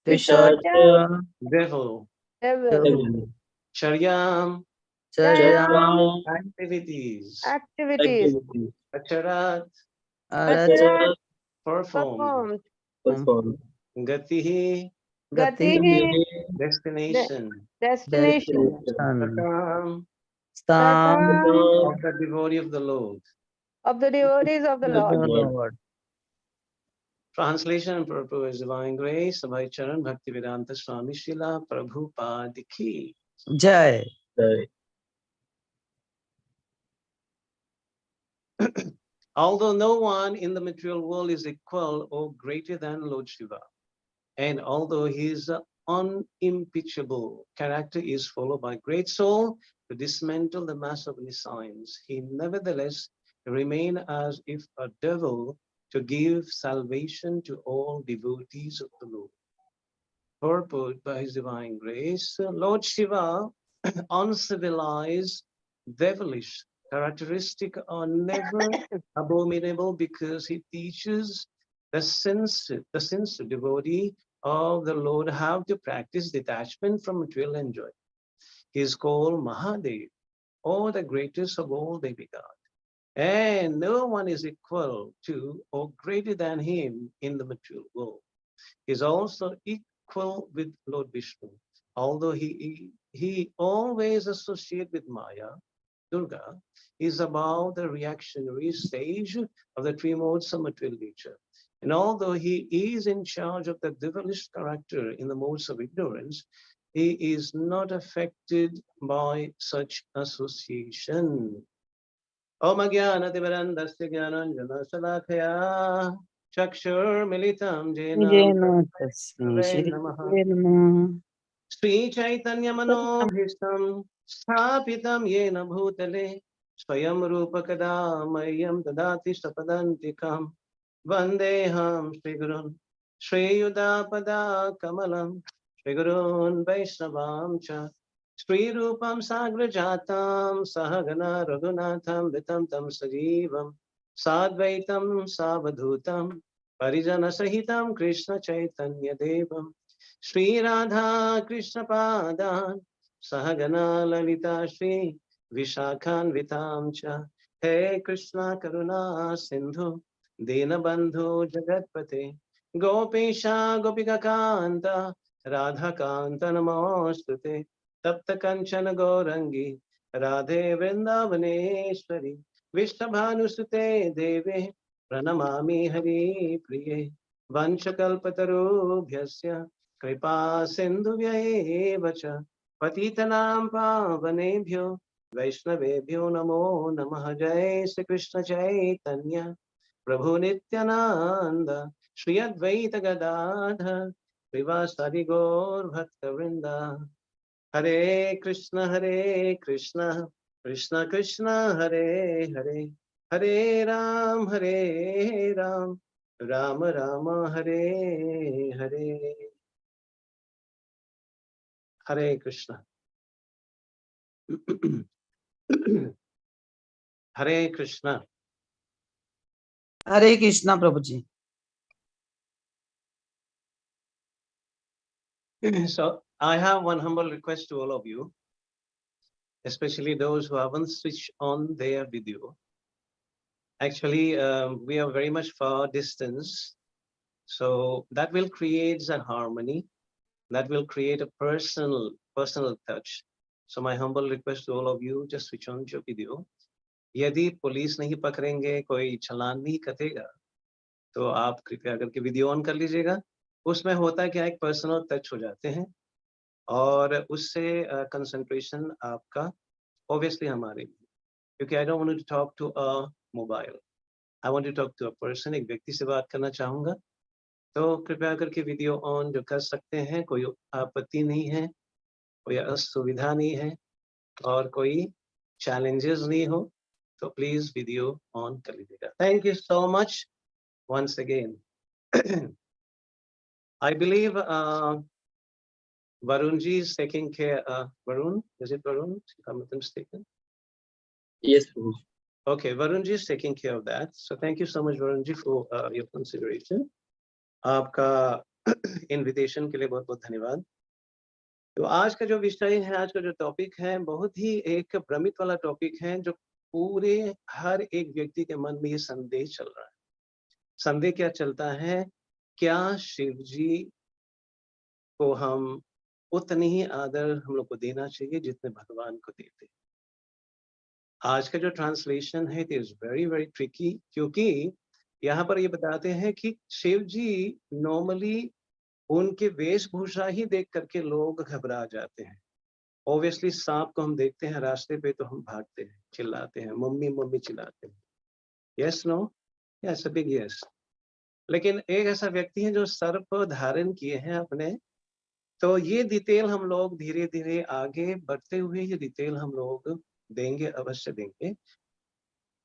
Pishacha, devil, devil, Charyam, Charyam, activities, activities, Acharat, Acharat, performed, performed, Gatihi, Gatihi, destination, destination, Sakam, Stam, of the devotee of the Lord. of the devotees of the Lord. Lord. Translation and purpose, Divine Grace, Abhay Charan, Bhaktivedanta Swami Srila Prabhupada Ki. Jai. Although no one in the material world is equal or greater than Lord Shiva, and although his unimpeachable character is followed by great soul to dismantle the mass of his signs, he nevertheless remains as if a devil to give salvation to all devotees of the Lord. Purport by his divine grace, Lord Shiva, uncivilized, devilish, characteristic are never abominable because he teaches the sincere devotee of the Lord how to practice detachment from material enjoyment. He is called Mahadev, or the greatest of all demigods. And no one is equal to or greater than him in the material world. He is also equal with Lord Vishnu, although he always associates with Maya. Durga is about the reactionary stage of the three modes of material nature. And although he is in charge of the devilish character in the modes of ignorance, he is not affected by such association. Om Jnanatimirandasya Jnananjana Salakaya Chakshur Militam Jena Tasmai Namaha Sri Chaitanya Manobhishtam Sthapitam Yena Bhutale Swayam Rupa Kadamayam Dadati Sapadantikam Vandeham Shri Gurun Shri Yudapada Kamalam Shri Gurun Vaishnavam Cha Shri Rupam Sagrajatam Sahagana Raghunatham Vitam Tam Sajivam Sadvaitam Savadhutam Parijana Sahitam Krishna Chaitanya Devam Shri Radha Krishna Padan Sahagana Lalita Shri Vishakhan Vitam Cha He Krishna Karuna Sindhu Dinabandhu Jagatpate Gopesha Gopika Kanta Radha Kanta Namostute Tapta Kanchana Gaurangi Radhe Vrindavaneshwari Vishtabhanusute Deve Pranamami Hari Priye Vanchakalpatarubhyasya Kripa Sindhuvya च पतितनां पावनेभ्यो वैष्णवेभ्यो नमो नमः जय श्री कृष्ण चैतन्य प्रभु नित्यानंद श्री अद्वैत गदाधर श्रीवासादि गौर भक्तवृंद हरे Krishna Krishna Krishna Hare Hare Hare Ram Ram Ram Hare Hare Hare Krishna. Hare Krishna. Hare Krishna, Prabhuji. So I have one humble request to all of you, especially those who haven't switched on their video. Actually, we are very much far distance, so that will create a harmony, that will create a personal touch. So my humble request to all of you, just switch on your video. यदि police नहीं पकड़ेंगे, कोई चालान नहीं कटेगा, तो आप कृपया करके वीडियो ऑन कर लीजिएगा. उसमें होता है क्या, एक पर्सनल टच हो जाते हैं और उससे कंसंट्रेशन आपका ऑब्वियसली हमारे, क्योंकि I don't want to talk to a mobile, I want to talk to a person, एक व्यक्ति से बात करना चाहूँगा. तो कृपया करके वीडियो ऑन जो कर सकते हैं, कोई आपत्ति नहीं है, कोई असुविधा नहीं है और कोई चैलेंजेस नहीं हो, तो प्लीज वीडियो ऑन कर लीजिएगा. Thank you so much once again. I believe Varunji is taking care. Varun, is it Varun? If I'm not mistaken. Yes. Okay, Varunji is taking care of that. So thank you so much, Varunji, for your consideration. आपका invitation के लिए बहुत बहुत धन्यवाद। तो आज का जो विषय है, आज का जो टॉपिक है, बहुत ही एक भ्रमित वाला टॉपिक है, जो पूरे हर एक व्यक्ति के मन में ये संदेश चल रहा है। संदेह क्या चलता है? क्या शिव जी को हम उतनी ही आदर हम लोग को देना चाहिए जितने भगवान को देते? आज का जो ट्रांसलेशन है it is very very tricky, क्योंकि यहाँ पर ये बताते हैं कि शिव जी नॉर्मली उनके वेशभूषा ही देख करके लोग घबरा जाते हैं। ऑब्वियसली सांप को हम देखते हैं रास्ते पे तो हम भागते हैं, चिल्लाते हैं, मम्मी मम्मी चिल्लाते हैं। Yes no? Yes, a big yes. लेकिन एक ऐसा व्यक्ति है जो सर्प धारण किए हैं अपने, तो ये डिटेल हम लोग धीरे धीरे आगे बढ़ते हुए ये डिटेल हम लोग देंगे, अवश्य देंगे।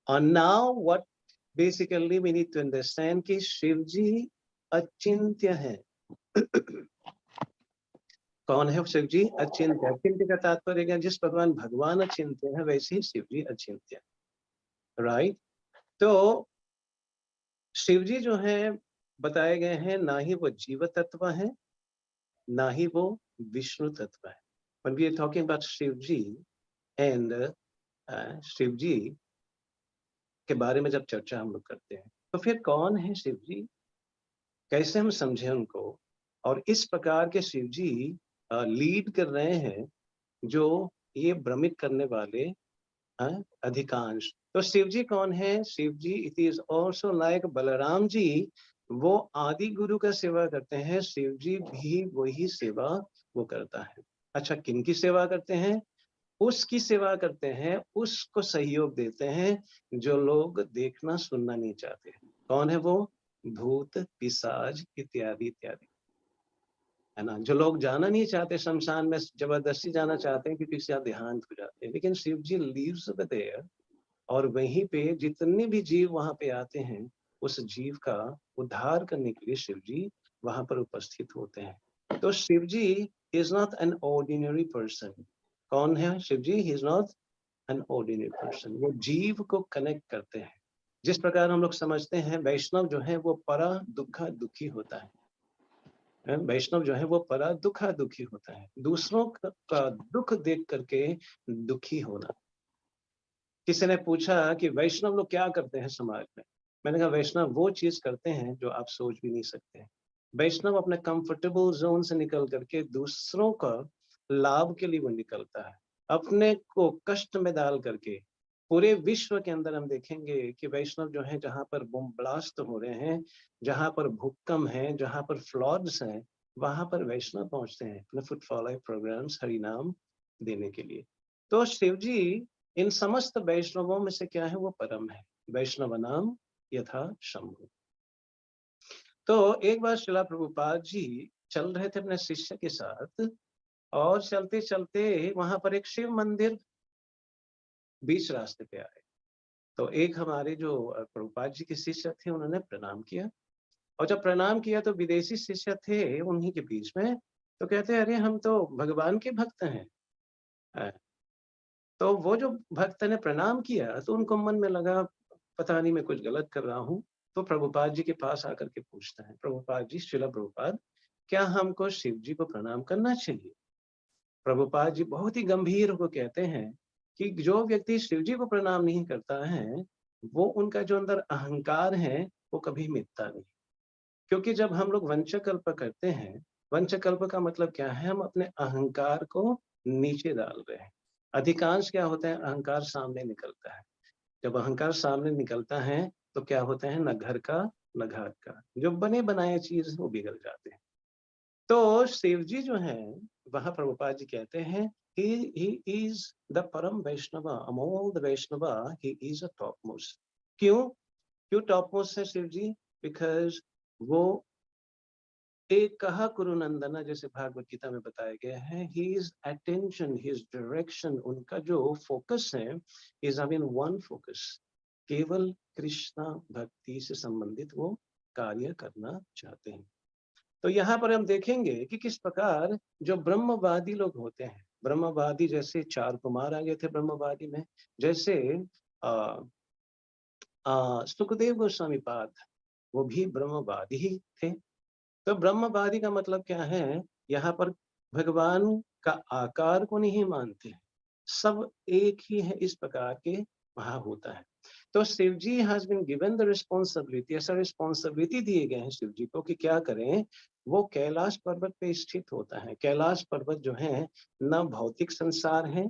और now what basically we need to understand कि शिव जी अचिंत्य है। कौन है शिव जी? अचिंत्य। अचिंत्य का तात्पर्य क्या? जिस भगवान अचिंत्य है वैसे ही शिव जी अचिंत्य, राइट? तो शिव जी जो है बताए गए हैं, ना ही वो जीव तत्व है, ना ही वो विष्णु तत्व है। When we are talking about Shiv ji and Shiv ji के बारे में जब चर्चा हम लोग करते हैं, तो फिर कौन है शिव जी, कैसे हम समझें उनको? और इस प्रकार के शिव जी लीड कर रहे हैं जो ये भ्रमित करने वाले अधिकांश। तो शिव जी कौन है? Shiv ji it is also like Balram ji, वो आदि गुरु का सेवा करते हैं, शिव जी भी वही सेवा वो करता है। अच्छा, किन की सेवा करते हैं? उसकी सेवा करते हैं, उसको सहयोग देते हैं जो लोग देखना सुनना नहीं चाहते। कौन है वो? भूत पिशाच इत्यादि इत्यादि, है ना? जो लोग जाना नहीं चाहते शमशान में, जबरदस्ती जाना चाहते हैं क्योंकि इससे देहांत हो जाते हैं, लेकिन शिव जी लीव्स देयर, और वहीं पे जितने भी जीव वहां पे आते हैं, उस जीव का उद्धार करने के लिए शिव जी वहां पर उपस्थित होते हैं। तो Shiv ji is not an ordinary person. कौन है Shiv ji? He is not an ordinary person. वो जीव को कनेक्ट करते हैं। जिस प्रकार हम लोग समझते हैं वैष्णव जो है वो परा दुखा दुखी होता है, वैष्णव जो है वो परा दुखा दुखी होता है, दूसरों का दुख देख करके दुखी होना। किसी ने पूछा कि वैष्णव लोग क्या करते हैं समाज में? मैंने कहा वैष्णव वो चीज करते हैं जो आप सोच भी नहीं सकते। वैष्णव अपने कंफर्टेबल जोन से निकल करके दूसरों का लाभ के लिए वो निकलता है, अपने को कष्ट में डाल करके। पूरे विश्व के अंदर हम देखेंगे कि वैष्णव जो है, जहां पर बम ब्लास्ट हो रहे हैं, जहां पर भूकंप है, जहां पर फ्लड्स हैं, वहां पर वैष्णव पहुंचते हैं अपने फुटफॉल प्रोग्राम्स हरि नाम देने के लिए। तो शिव जी इन समस्त वैष्णवों में से क्या है? वो परम है। वैष्णव नाम यथा शंभु। तो एक बार श्रीला प्रभुपाद जी चल रहे थे अपने शिष्य के साथ, और चलते चलते वहां पर एक शिव मंदिर बीच रास्ते पे आए। तो एक हमारे जो प्रभुपाद जी के शिष्य थे, उन्होंने प्रणाम किया, और जब प्रणाम किया तो विदेशी शिष्य थे उन्हीं के बीच में, तो कहते अरे हम तो भगवान के भक्त हैं। तो वो जो भक्त ने प्रणाम किया तो उनको मन में लगा पता नहीं मैं कुछ गलत कर रहा हूँ। तो प्रभुपाद जी के पास आकर के पूछता है, प्रभुपाद जी, श्रीला प्रभुपाद, क्या हमको शिव जी को प्रणाम करना चाहिए? प्रभुपाद जी बहुत ही गंभीर होकर कहते हैं कि जो व्यक्ति शिव जी को प्रणाम नहीं करता है, वो उनका जो अंदर अहंकार है वो कभी मिटता नहीं। क्योंकि जब हम लोग वंशकल्प करते हैं, वंशकल्प का मतलब क्या है? हम अपने अहंकार को नीचे डाल रहे हैं। अधिकांश क्या होता है? अहंकार सामने निकलता है। जब अहंकार सामने निकलता है तो क्या होता है? न घर का न घाट का, जो बने बनाए चीज है वो बिगड़ जाते हैं। तो शिव जी जो है, वहां प्रभुपाद जी कहते हैं he is the param Vaishnav among the Vaishnav, he is a topmost। क्यों टॉपमोस्ट है शिव जी? बिकॉज वो एक कहा कुरुनंदना, जैसे भागवत गीता में बताया गया है, his attention, his direction, उनका जो फोकस है is I mean one focus, केवल कृष्णा भक्ति से संबंधित वो कार्य करना चाहते हैं। तो यहाँ पर हम देखेंगे कि किस प्रकार जो ब्रह्मवादी लोग होते हैं, ब्रह्मवादी जैसे चार कुमार आ गए थे ब्रह्मवादी में, जैसे सुखदेव गोस्वामी पाद, वो भी ब्रह्मवादी ही थे। तो ब्रह्मवादी का मतलब क्या है, यहाँ पर भगवान का आकार को नहीं मानते हैं, सब एक ही है इस प्रकार के वहां होता है। तो Shiv ji has been given the responsibility, ऐसा रिस्पॉन्सिबिलिटी दिए गए हैं शिव जी को कि क्या करें। वो कैलाश पर्वत पे स्थित होता है। कैलाश पर्वत जो है न भौतिक संसार है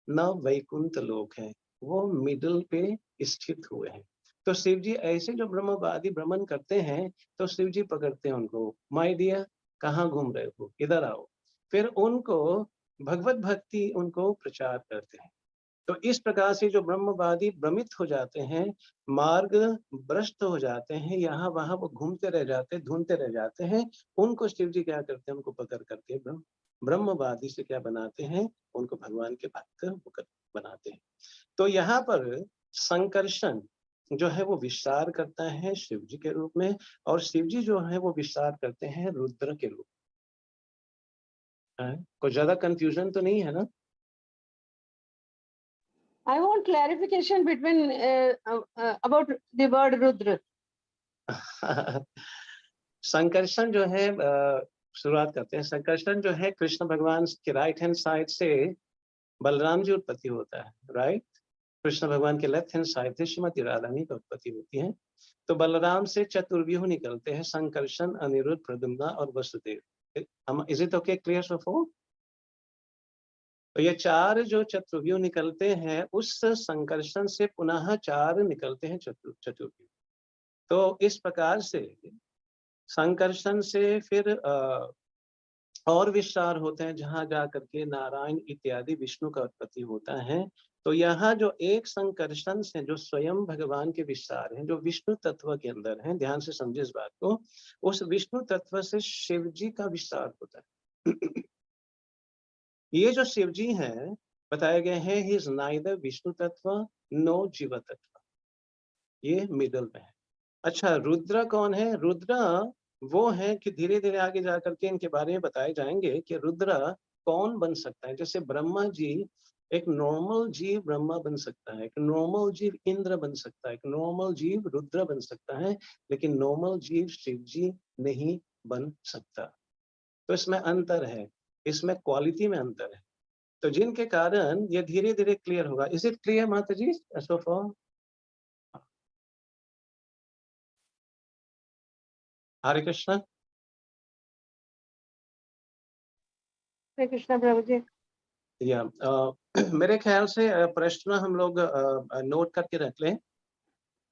न वैकुंठ लोक है, वो मिडल पे स्थित हुए हैं। तो शिव जी ऐसे जो ब्रह्मवादी भ्रमण करते हैं, तो शिव जी पकड़ते हैं उनको, माय डियर कहाँ घूम रहे हो, इधर आओ। फिर उनको भगवत भक्ति उनको प्रचार करते हैं। तो इस प्रकार से जो ब्रह्मवादी भ्रमित हो जाते हैं, मार्ग भ्रष्ट हो जाते हैं, यहाँ वहां वो घूमते रह जाते हैं, ढूंढते रह जाते हैं, उनको शिव जी क्या करते हैं, उनको पकड़ करके ब्रह्मवादी से क्या बनाते हैं, उनको भगवान के भक्त बनाते हैं। तो यहाँ पर संकर्षण जो है वो विस्तार करता है शिव जी के रूप में, और शिव जी जो है वो विस्तार करते हैं रुद्र के रूप में। कोई ज्यादा कंफ्यूजन तो नहीं है ना? I want clarification between about the word Rudra. Sankarshan जो है शुरुआत करते हैं। संकर्षण जो है कृष्ण भगवान के राइट हैंड साइड से बलराम जी उत्पत्ति होता है, राइट। कृष्ण भगवान के लेफ्ट हैंड साइड से श्रीमती राधारानी की उत्पत्ति होती है। तो बलराम से चतुर्व्यूह निकलते हैं, संकर्षण, अनिरुद्ध, प्रद्युम्न और वसुदेव। हम is it okay, clear so for? तो ये चार जो चतुर्व्यूह निकलते हैं, उस संकर्षण से पुनः चार निकलते हैं चतुर्व्यूह। तो इस प्रकार से संकर्षण से फिर और विस्तार होते हैं, जहां जा करके नारायण इत्यादि विष्णु का उत्पत्ति होता है। तो यहाँ जो एक संकर्षण से जो स्वयं भगवान के विस्तार हैं, जो विष्णु तत्व के अंदर हैं, ध्यान से समझे इस बात को, उस विष्णु तत्व से शिव जी का विस्तार होता है। ये जो शिव जी हैं बताए गए हैं, ही इज नाइदर विष्णु तत्व नो जीव तत्व, ये मिडल में है। अच्छा, रुद्र कौन है? रुद्र वो है कि धीरे धीरे आगे जाकर के इनके बारे में बताए जाएंगे कि रुद्र कौन बन सकता है। जैसे ब्रह्मा जी, एक नॉर्मल जीव ब्रह्मा बन सकता है, एक नॉर्मल जीव इंद्र बन सकता है, एक नॉर्मल जीव रुद्र बन सकता है, लेकिन नॉर्मल जीव शिव जी नहीं बन सकता। तो इसमें अंतर है, इसमें क्वालिटी में अंतर है। तो जिनके कारण ये धीरे धीरे क्लियर होगा। Is it clear mata ji? So for Hare Krishna. Hare Krishna Prabhu ji. या मेरे ख्याल से प्रश्न हम लोग नोट करके रख लें,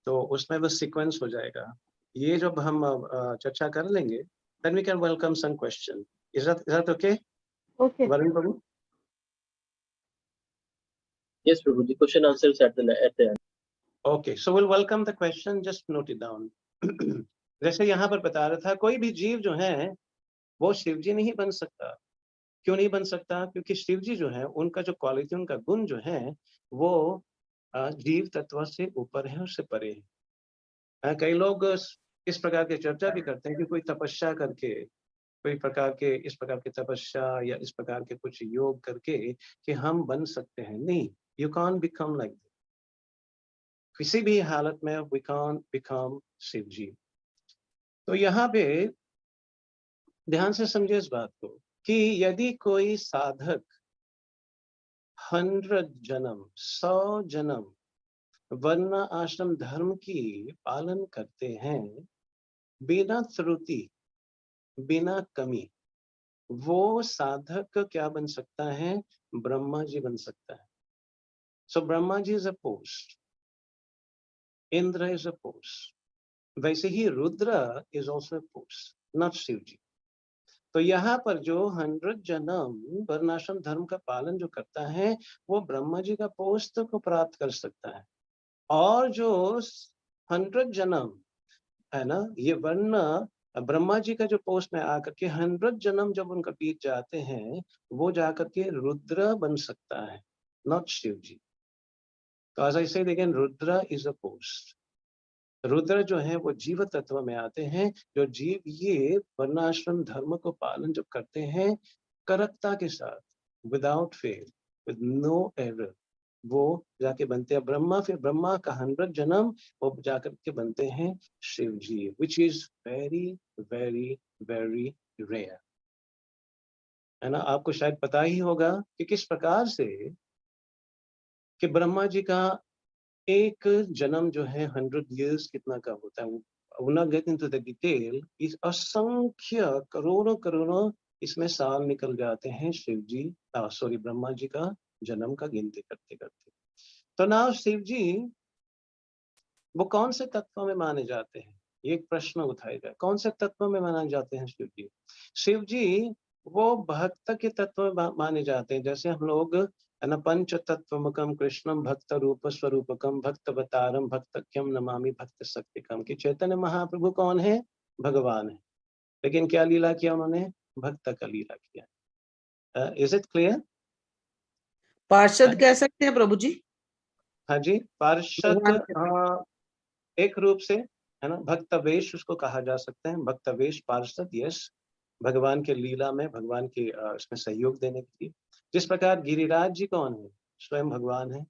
तो उसमें बस सीक्वेंस हो जाएगा। ये जब हम चर्चा कर लेंगे, then we can welcome some question. Is that okay? Okay. Varun Prabhu? Yes, Prabhu ji. Question answers at the end. Okay, so we'll welcome the question, just note it down. जैसे यहाँ पर बता रहा था, कोई भी जीव जो है वो शिव जी नहीं बन सकता। क्यों नहीं बन सकता? क्योंकि शिव जी जो है, उनका जो क्वालिटी, उनका गुण जो है, वो जीव तत्व से ऊपर है, उससे परे है। कई लोग इस प्रकार की चर्चा भी करते हैं कि कोई तपस्या करके, कोई प्रकार के इस प्रकार की तपस्या या इस प्रकार के कुछ योग करके कि हम बन सकते हैं। नहीं, you can't become like that. किसी भी हालत में we can't become Shiv ji. तो यहाँ पे ध्यान से समझे इस बात को कि यदि कोई साधक 100 जन्म, 100 जन्म वर्ण आश्रम धर्म की पालन करते हैं बिना त्रुटि, बिना कमी, वो साधक क्या बन सकता है? ब्रह्मा जी बन सकता है। So Brahma ji is a post, Indra is a post, वैसे ही Rudra is also a post, not Shiv ji. तो यहाँ पर जो 100 जन्म वर्णाश्रम धर्म का पालन जो करता है, वो ब्रह्मा जी का पोस्ट को प्राप्त कर सकता है। और जो 100 जन्म है ना, ये वर्ण ब्रह्मा जी का जो पोस्ट में आकर के 100 जन्म जब उनका बीत जाते हैं, वो जाकर के रुद्र बन सकता है, नॉट शिव जी। तो as I said again, Rudra is a post. Rudra जो है वो जीव तत्व में आते हैं। जो जीव ये वर्णाश्रम धर्म को पालन जो करते हैं करकता के साथ, without fail, with no error, वो जाके बनते हैं ब्रह्मा, फिर ब्रह्मा का 100 जन्म वो जाकर के बनते हैं Shiv ji, which is very very very rare, है ना। आपको शायद पता ही होगा कि किस प्रकार से कि ब्रह्मा जी का एक जन्म जो है 100 years कितना का होता है, वो ना गेट इनटू द डिटेल, इस असंख्य करोड़ों करोड़ों इसमें साल निकल जाते हैं शिव जी, सॉरी ब्रह्मा जी का जन्म का गिनती करते करते। तो ना शिव जी वो कौन से तत्व में माने जाते हैं, ये एक प्रश्न उठाया जाए, कौन से तत्व में माने जाते हैं शिव जी? शिव जी वो भक्त के तत्व में माने जाते हैं, जैसे हम लोग है ना, पंच तत्वमकम कृष्णम भक्त रूप स्वरूपकम भक्तवतारम भक्तक्यम नमामि भक्त शक्तिकम, कि चैतन्य महाप्रभु कौन है? भगवान है, लेकिन क्या लीला किया उन्होंने? भक्त का लीला किया। Is it clear? पार्षद कह सकते हैं प्रभु जी, हाँ जी, पार्षद भगवान के। एक रूप से, है ना, भक्तवेश उसको कहा जा सकता है, भक्तवेश पार्षद, यस, भगवान के लीला में, भगवान के इसमें सहयोग देने के लिए। जिस प्रकार गिरिराज जी कौन है? स्वयं भगवान है,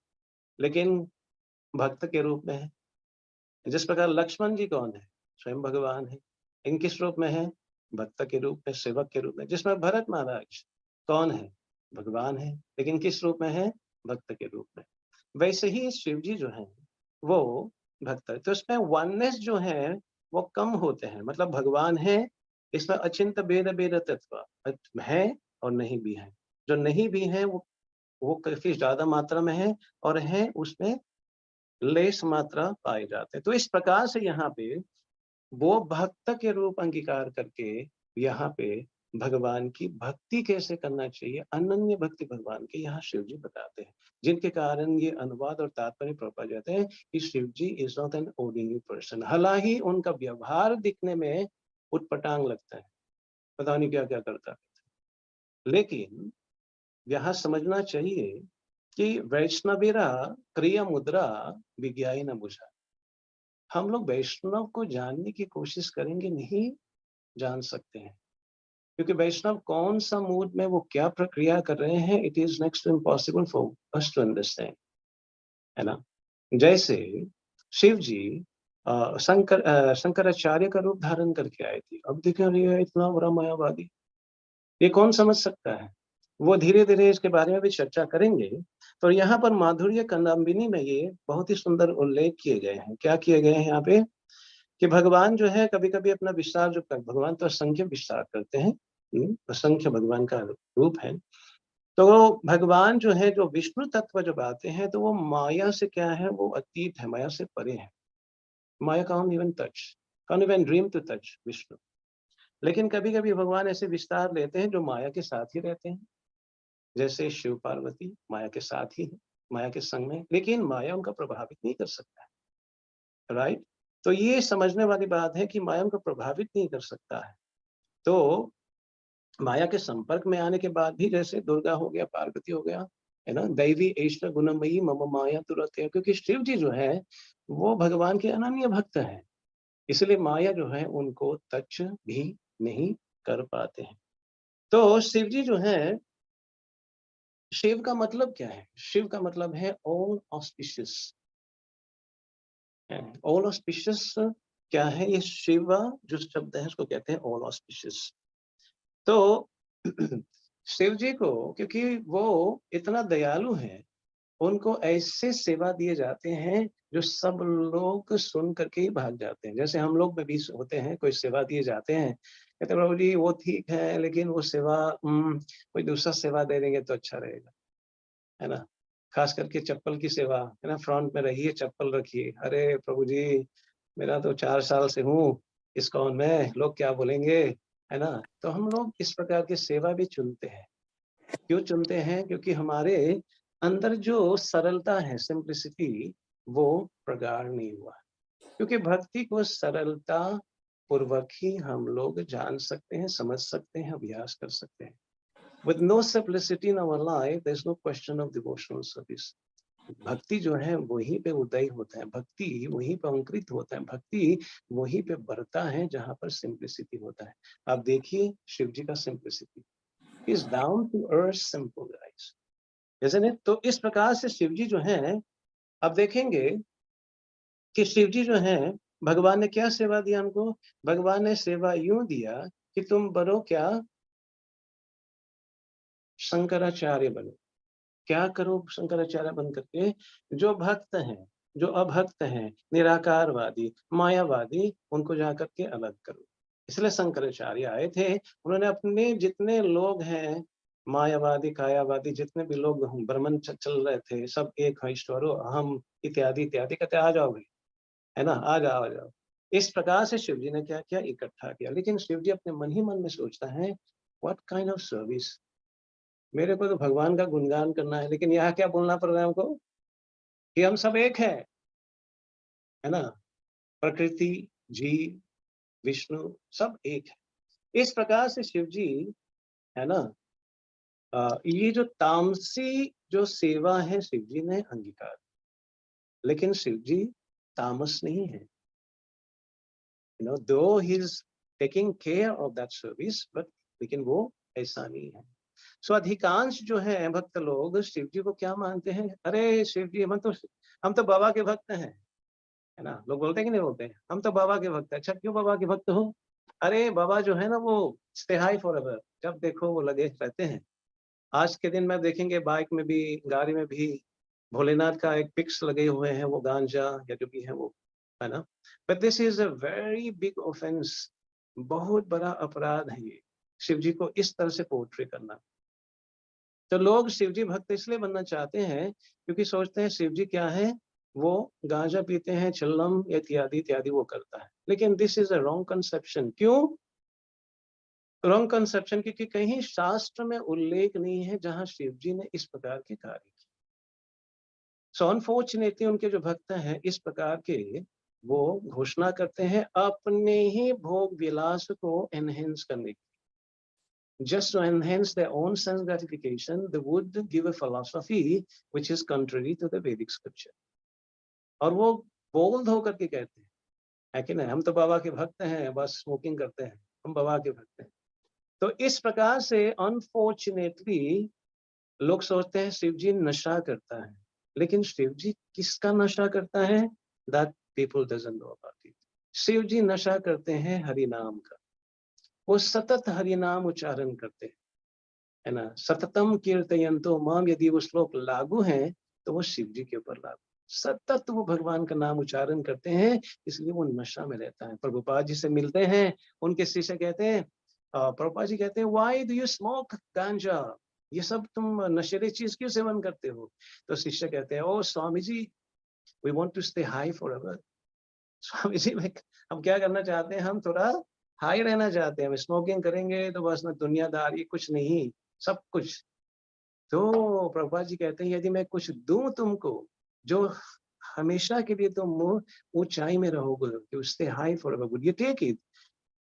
लेकिन भक्त के रूप में है। जिस प्रकार लक्ष्मण जी कौन है? स्वयं भगवान है, इन किस रूप में है? भक्त के रूप में, सेवक के रूप में। जिसमें भरत महाराज कौन है? भगवान है, लेकिन किस रूप में है? भक्त के रूप में। वैसे ही शिव जी जो है वो भक्त है, तो इसमें वननेस जो है वो कम होते हैं, मतलब भगवान है, इसमें अचिंत भेद भेद तत्व है और नहीं भी है। जो नहीं भी है वो काफी ज्यादा मात्रा में है, और है उसमें लेस मात्रा पाए जाते हैं। तो इस प्रकार से यहाँ पे वो भक्त के रूप अंगीकार करके यहाँ पे भगवान की भक्ति कैसे करना चाहिए, अनन्य भक्ति भगवान की यहाँ शिव जी बताते हैं, जिनके कारण ये अनुवाद और तात्पर्य पा जाते हैं कि Shiv ji is not an ordinary person. हालांकि उनका व्यवहार दिखने में उटपटांग लगता है, पता नहीं क्या क्या करता है, लेकिन यहाँ समझना चाहिए कि वैष्णवेरा क्रिया मुद्रा विज्ञाई न बुझा। हम लोग वैष्णव को जानने की कोशिश करेंगे, नहीं जान सकते हैं, क्योंकि वैष्णव कौन सा मूड में वो क्या प्रक्रिया कर रहे हैं, it is next to impossible for us to understand, है ना। जैसे शिव जी शंकराचार्य का रूप धारण करके आए थे, अब देखो ये इतना बड़ा मायावादी, ये कौन समझ सकता है? वो धीरे धीरे इसके बारे में भी चर्चा करेंगे। तो यहाँ पर माधुर्य कादंबिनी में ये बहुत ही सुंदर उल्लेख किए गए हैं। क्या किए गए हैं यहाँ पे? कि भगवान जो है कभी कभी अपना विस्तार जो कर, भगवान तो असंख्य विस्तार करते हैं, असंख्य भगवान का रूप है। तो भगवान जो है, जो विष्णु तत्व जब आते हैं तो वो माया से क्या है, वो अतीत है, माया से परे है। Maya can't even touch, can't even dream to touch Vishnu. लेकिन कभी कभी भगवान ऐसे विस्तार लेते हैं जो माया के साथ ही रहते हैं, जैसे शिव पार्वती माया के साथ ही है, माया के संग में, लेकिन माया उनका प्रभावित नहीं कर सकता है, राइट। तो ये समझने वाली बात है कि माया उनको प्रभावित नहीं कर सकता है। तो माया के संपर्क में आने के बाद भी, जैसे दुर्गा हो गया, पार्वती हो गया, है ना, दैवी ऐश गुणमयी मम माया तुरंत है, क्योंकि शिव जी जो है वो भगवान के अनन्य भक्त हैं, इसलिए माया जो है उनको टच भी नहीं कर पाते हैं। तो शिव जी जो है, शिव का मतलब क्या है? शिव का मतलब है ऑल ऑस्पिशियस। ऑल ऑस्पिशियस क्या है? ये शिवा जो शब्द है उसको कहते हैं ऑल ऑस्पिशियस। तो शिव जी को, क्योंकि वो इतना दयालु हैं, उनको ऐसे सेवा दिए जाते हैं जो सब लोग सुन करके ही भाग जाते हैं। जैसे हम लोग में भी होते हैं, कोई सेवा दिए जाते हैं, कहते हैं प्रभु जी वो ठीक है, लेकिन वो सेवा कोई दूसरा सेवा दे देंगे तो अच्छा रहेगा, है ना। खास करके चप्पल की सेवा, है ना, फ्रंट में रहिए, चप्पल रखिए, अरे प्रभु जी मेरा तो 4 साल से हूँ इस्कॉन में, लोग क्या बोलेंगे, है ना। तो हम लोग इस प्रकार की सेवा भी चुनते हैं। क्यों चुनते हैं? क्योंकि हमारे अंदर जो सरलता है, सिंप्लिसिटी, वो प्रगाढ़ नहीं हुआ। क्योंकि भक्ति को सरलता पूर्वक ही हम लोग जान सकते हैं, समझ सकते हैं, अभ्यास कर सकते हैं। With no simplicity in our life, there is no question of devotional service. भक्ति जो है वहीं पे उदय होता है, भक्ति वहीं पे अंकुरित होता है, भक्ति वहीं पे बढ़ता है जहाँ पर सिंप्लिसिटी होता है। आप देखिए शिव जी का simplicity, is down to earth simple guys, isn't it? तो इस प्रकार से शिव जी जो हैं, अब देखेंगे कि शिव जी जो हैं, भगवान ने क्या सेवा दिया उनको? भगवान ने सेवा यूं दिया कि तुम बनो क्या? शंकराचार्य बनो। क्या करो शंकराचार्य बन करके? जो भक्त हैं, जो अभक्त हैं, निराकारवादी, मायावादी, उनको जाकर के अलग करो। इसलिए शंकराचार्य आए थे। उन्होंने अपने जितने लोग हैं, मायावादी, कायावादी, जितने भी लोग ब्रह्मन चल रहे थे, सब एक है, ईश्वरो अहम इत्यादि इत्यादि, कहते आ जाओ भाई, है ना, आ जाओ आ जाओ। इस प्रकार से शिव जी ने क्या किया? इकट्ठा किया। लेकिन शिव जी अपने मन ही मन में सोचता है, व्हाट काइंड ऑफ सर्विस, मेरे को तो भगवान का गुणगान करना है, लेकिन यहाँ क्या बोलना पड़ रहा है हमको कि हम सब एक है ना? प्रकृति, जीव, विष्णु सब एक है। इस प्रकार से शिव जी, है ना, ये जो तामसी जो सेवा है शिव जी ने अंगीकार, लेकिन शिव जी तामस नहीं है। You know, though he is taking care of that service, but लेकिन वो ऐसा नहीं है। सो अधिकांश जो है भक्त लोग शिव जी को क्या मानते हैं? अरे शिव जी, हम तो बाबा के भक्त हैं, है ना? लोग बोलते हैं कि नहीं बोलते हैं? हम तो बाबा के भक्त हैं। अच्छा, क्यों बाबा के भक्त हो? अरे बाबा जो है ना, वो स्टे हाई फॉरएवर, जब देखो वो लगे रहते हैं। आज के दिन में देखेंगे बाइक में भी, गाड़ी में भी भोलेनाथ का एक पिक्स लगे हुए हैं, वो गांजा या जो भी है वो, है ना? But this is a very big offence, बहुत बड़ा अपराध है ये, शिव जी को इस तरह से पोर्ट्रे करना। तो लोग शिव जी भक्त इसलिए बनना चाहते हैं क्योंकि सोचते हैं शिव जी क्या है, वो गांजा पीते हैं, चिल्लम इत्यादि इत्यादि वो करता है। लेकिन this is a wrong conception. क्यों रॉन्ग कंसेप्शन? क्योंकि कहीं शास्त्र में उल्लेख नहीं है जहां शिव जी ने इस प्रकार के कार्य किए। सो अनफॉर्चुनेटली उनके जो भक्त हैं इस प्रकार के, वो घोषणा करते हैं अपने ही भोग विलास को एनहेंस करने की। Just to enhance their own sense gratification, they would give a philosophy which is contrary to the Vedic scripture. और वो बोल्ड होकर के कहते हैं, है कि नहीं, हम तो बाबा के भक्त हैं, बस स्मोकिंग करते हैं, हम बाबा के भक्त हैं। तो इस प्रकार से अनफॉर्चुनेटली लोग सोचते हैं शिव जी नशा करता है, लेकिन शिव जी किसका नशा करता है? That people doesn't know about it. Shiv ji नशा करते हैं हरि नाम का। वो सतत हरि नाम उच्चारण करते हैं, है ना? सततम कीर्तयन्तो माम, यदि वो श्लोक लागू है तो वो शिव जी के ऊपर लागू। सतत वो भगवान का नाम उच्चारण करते हैं, इसलिए वो नशा में रहता है। प्रभुपाद जी से मिलते हैं, उनके शिष्य कहते हैं, प्रभुपाद जी कहते हैं, व्हाई डू यू स्मोक गांजा, ये सब तुम नशेली चीज क्यों सेवन करते हो? तो शिष्य कहते हैं, oh swami ji, we want to stay high forever. Swami ji, हम क्या करना चाहते हैं, हम थोड़ा हाई रहना चाहते हैं। हम स्मोकिंग करेंगे तो बस ना दुनियादारी कुछ नहीं, सब कुछ। तो प्रभुपाद जी कहते हैं, यदि मैं कुछ दूं तुमको जो हमेशा के लिए तुम ऊंचाई में रहोगे, you stay high forever, would you take it?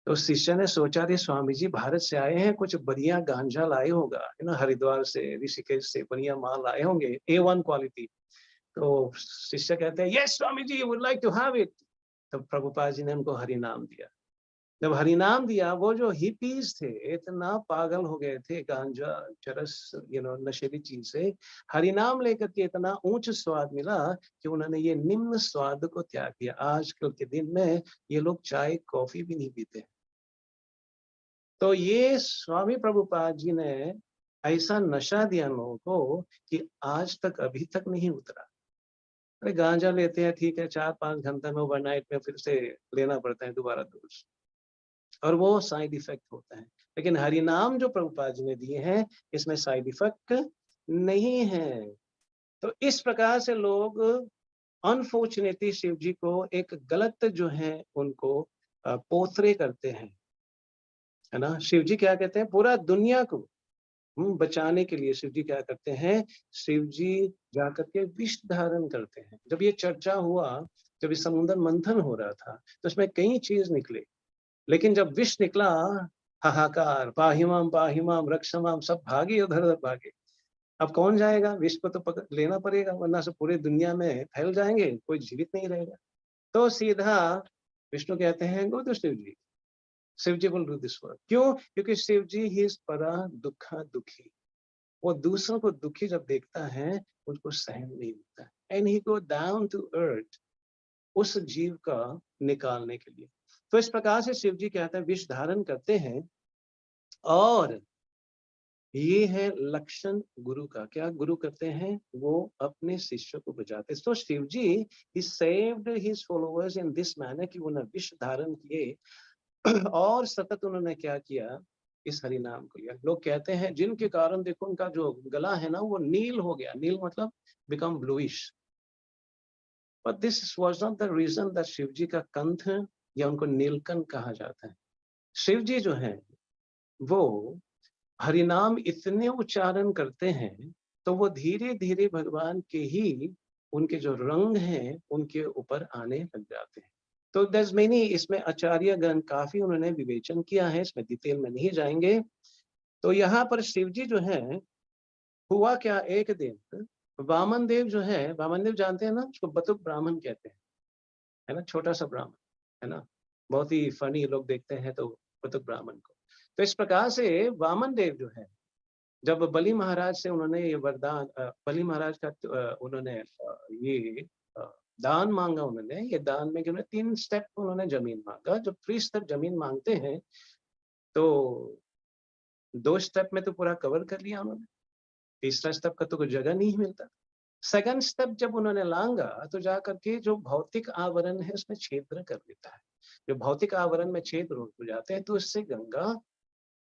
तो शिष्य ने सोचा, रे स्वामी जी भारत से आए हैं, कुछ बढ़िया गांजा लाए होगा, है ना, हरिद्वार से, ऋषिकेश से बढ़िया माल लाए होंगे, A1 क्वालिटी। तो शिष्य कहते हैं, yes swami ji, would like to have it. तो प्रभुपाद जी ने उनको हरि नाम दिया। जब हरि नाम दिया, वो जो हिपीज थे इतना पागल हो गए थे गांजा, चरस, नशेली चीज से, हरि नाम लेकर के इतना ऊंच स्वाद मिला कि उन्होंने ये निम्न स्वाद को त्याग दिया। आजकल के दिन में ये लोग चाय कॉफी भी नहीं पीते। तो ये स्वामी प्रभुपाद जी ने ऐसा नशा दिया लोगों को कि आज तक अभी तक नहीं उतरा। अरे गांजा लेते हैं, ठीक है, 4-5 घंटे में, ओवरनाइट में फिर से लेना पड़ता है दोबारा डोज, और वो साइड इफेक्ट होता है। लेकिन हरि नाम जो प्रभुपाद जी ने दिए हैं, इसमें साइड इफेक्ट नहीं है। तो इस प्रकार से लोग अनफॉर्चुनेटली शिव जी को एक गलत जो है उनको पोत्रे करते हैं, है ना? शिव जी क्या कहते हैं, पूरा दुनिया को बचाने के लिए शिव जी क्या करते हैं, शिव जी जाकर के विष धारण करते हैं। जब ये चर्चा हुआ, जब ये समुद्र मंथन हो रहा था, तो उसमें कई चीज निकले, लेकिन जब विष निकला, हाहाकार, पाहिमाम रक्षमाम, सब भागे, उधर उधर भागे। अब कौन जाएगा? विष को तो लेना पड़ेगा, वरना से पूरे दुनिया में फैल जाएंगे, कोई जीवित नहीं रहेगा। तो सीधा विष्णु कहते हैं, go to Shiv ji, Shiv ji will do this work. क्यों? क्योंकि शिव जी ही इज परा दुखा दुखी। वो दूसरों को दुखी जब देखता है उसको सहन नहीं होता, and he go down to earth उस जीव का निकालने के लिए। तो इस प्रकार से शिव जी कहते हैं विष धारण करते हैं, और ये है लक्षण गुरु का। क्या गुरु करते हैं? वो अपने शिष्य को बचाते। तो शिव जी he saved his followers in this manner कि उन्होंने विष धारण किए और सतत उन्होंने क्या किया? इस हरि नाम को लिया। लोग कहते हैं जिनके कारण देखो उनका जो गला है ना वो नील हो गया। नील मतलब become bluish. But this was not the reason that Shiv ji का कंठ या उनको नीलकंठ कहा जाता है। शिव जी जो है वो हरिनाम इतने उच्चारण करते हैं तो वो धीरे धीरे भगवान के ही उनके जो रंग हैं उनके ऊपर आने लग जाते हैं। तो दस मेनी इसमें आचार्य गण काफी उन्होंने विवेचन किया है, इसमें डिटेल में नहीं जाएंगे। तो यहाँ पर शिव जी जो है हुआ क्या, एक दिन वामन देव जो है, वामन देव जानते हैं ना, उसको बतुक ब्राह्मण कहते हैं, है ना, छोटा सा ब्राह्मण, है ना, बहुत ही फनी लोग देखते हैं तो बतुक ब्राह्मण को। तो इस प्रकार से वामन देव जो है जब बलि महाराज से उन्होंने ये वरदान, बलि महाराज का उन्होंने ये दान मांगा, उन्होंने ये दान में कि उन्होंने 3 स्टेप उन्होंने जमीन मांगा। जब 3 स्टेप जमीन मांगते हैं तो 2 स्टेप में तो पूरा कवर कर लिया उन्होंने, तीसरा स्टेप का तो कोई जगह नहीं मिलता। सेकंड स्टेप जब उन्होंने मांगा तो जाकर के जो भौतिक आवरण है उसमें छेद कर देता है। जो भौतिक आवरण में छेद हो जाते हैं तो उससे गंगा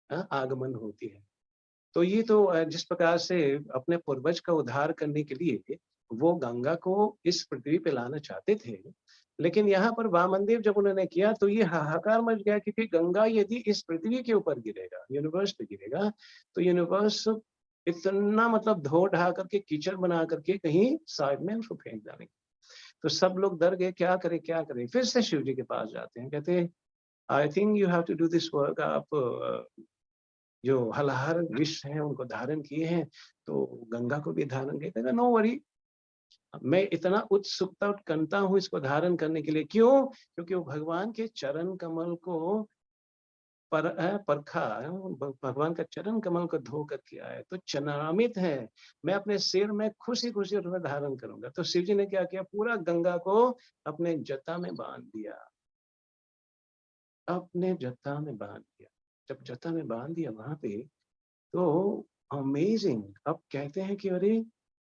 आगमन होती है। तो ये तो जिस प्रकार से अपने पूर्वज का उद्धार करने के लिए वो गंगा को इस पृथ्वी पे लाना चाहते थे, लेकिन यहाँ पर वामनदेव जब उन्होंने किया तो ये हाहाकार मच गया, क्योंकि गंगा यदि इस पृथ्वी के ऊपर गिरेगा, यूनिवर्स पे गिरेगा, तो यूनिवर्स इतना मतलब धो ढहा करके कीचड़ बना करके कहीं साइड में उसको फेंक डालेंगे। तो सब लोग डर गए, क्या करें क्या करें। फिर से शिव जी के पास जाते हैं, कहते हैं I think you have to do this work. आप जो हलाहर विष हैं उनको धारण किए हैं तो गंगा को भी धारण किया। नो वरी, मैं इतना उत्सुकता उत्कंठा हूँ इसको धारण करने के लिए। क्यों? क्योंकि वो भगवान के चरण कमल को परखा, भगवान का चरण कमल को धो करके आया, तो चरणामित है, मैं अपने सिर में खुशी खुशी उसमें धारण करूंगा। तो शिव जी ने क्या किया, पूरा गंगा को अपने जटा में बांध दिया, अपने जटा में बांध दिया। जब जटा में बांध दिया वहां पे, तो अमेजिंग। अब कहते हैं कि अरे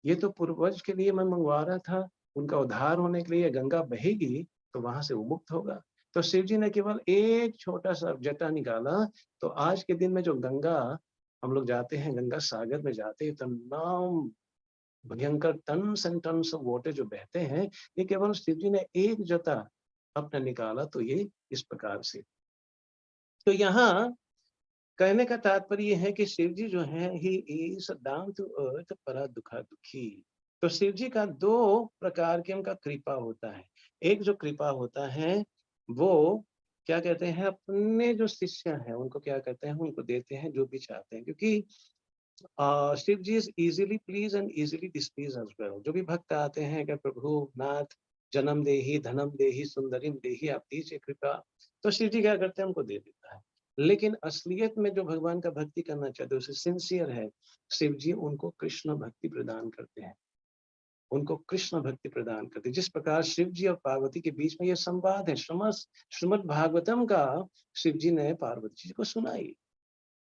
ये तो पूर्वज के लिए मैं मंगवा रहा था, उनका उद्धार होने के लिए गंगा बहेगी तो वहां से वो मुक्त होगा। तो शिव जी ने केवल एक छोटा सा जटा निकाला, तो आज के दिन में जो गंगा हम लोग जाते हैं, गंगा सागर में जाते हैं, तमाम भयंकर tons and tons of water जो बहते हैं, ये केवल शिव जी ने एक जटा अपना निकाला, तो ये इस प्रकार से। तो यहाँ कहने का तात्पर्य है कि शिव जी जो है he is down to earth, परा दुखा दुखी। तो शिव जी का 2 प्रकार के उनका कृपा होता है। एक जो कृपा होता है वो क्या कहते हैं, अपने जो शिष्य हैं उनको क्या कहते हैं, उनको देते हैं जो भी चाहते हैं, क्योंकि Shiv ji is easily please and easily displease as well. जो भी भक्त आते हैं कि प्रभु नाथ जन्म देही धनम देही सुंदरीम देही, आप दीजिए कृपा, तो शिव जी क्या करते हैं, उनको दे देता है। लेकिन असलियत में जो भगवान का भक्ति करना चाहते हैं, उसे सिंसियर है, शिव जी उनको कृष्ण भक्ति प्रदान करते हैं, उनको कृष्ण भक्ति प्रदान करते हैं। जिस प्रकार शिव जी और पार्वती के बीच में यह संवाद है, श्रीमद् भागवतम का शिव जी ने पार्वती जी को सुनाई।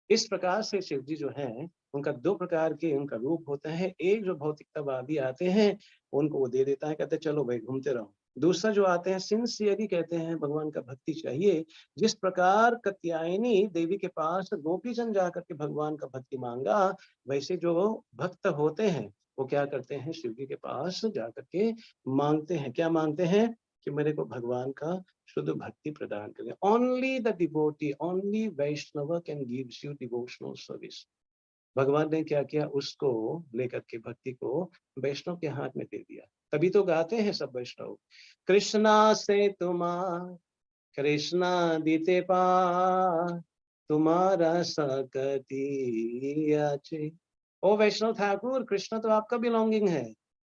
इस प्रकार से शिव जी जो है उनका 2 प्रकार के उनका रूप होता है। एक जो भौतिकतावादी आते हैं उनको वो दे देता है, कहते हैं चलो भाई घूमते रहो। दूसरा जो आते हैं सिंसियरली कहते हैं भगवान का भक्ति चाहिए। जिस प्रकार कात्यायनी देवी के पास गोपीजन जाकर के भगवान का भक्ति मांगा, वैसे जो भक्त होते हैं वो क्या करते हैं, शिव जी के पास जाकर के मांगते हैं। क्या मांगते हैं? कि मेरे को भगवान का शुद्ध भक्ति प्रदान करें। Only the devotee, only Vaishnav can gives you devotional service. भगवान ने क्या किया, उसको लेकर के भक्ति को वैष्णव के हाथ में दे दिया। तभी तो गाते हैं सब वैष्णव, कृष्णा से तुम्हारा कृष्णा दीते पा तुम्हारा सकती आचे। ओ वैष्णव ठाकुर, कृष्ण तो आपका बिलोंगिंग है,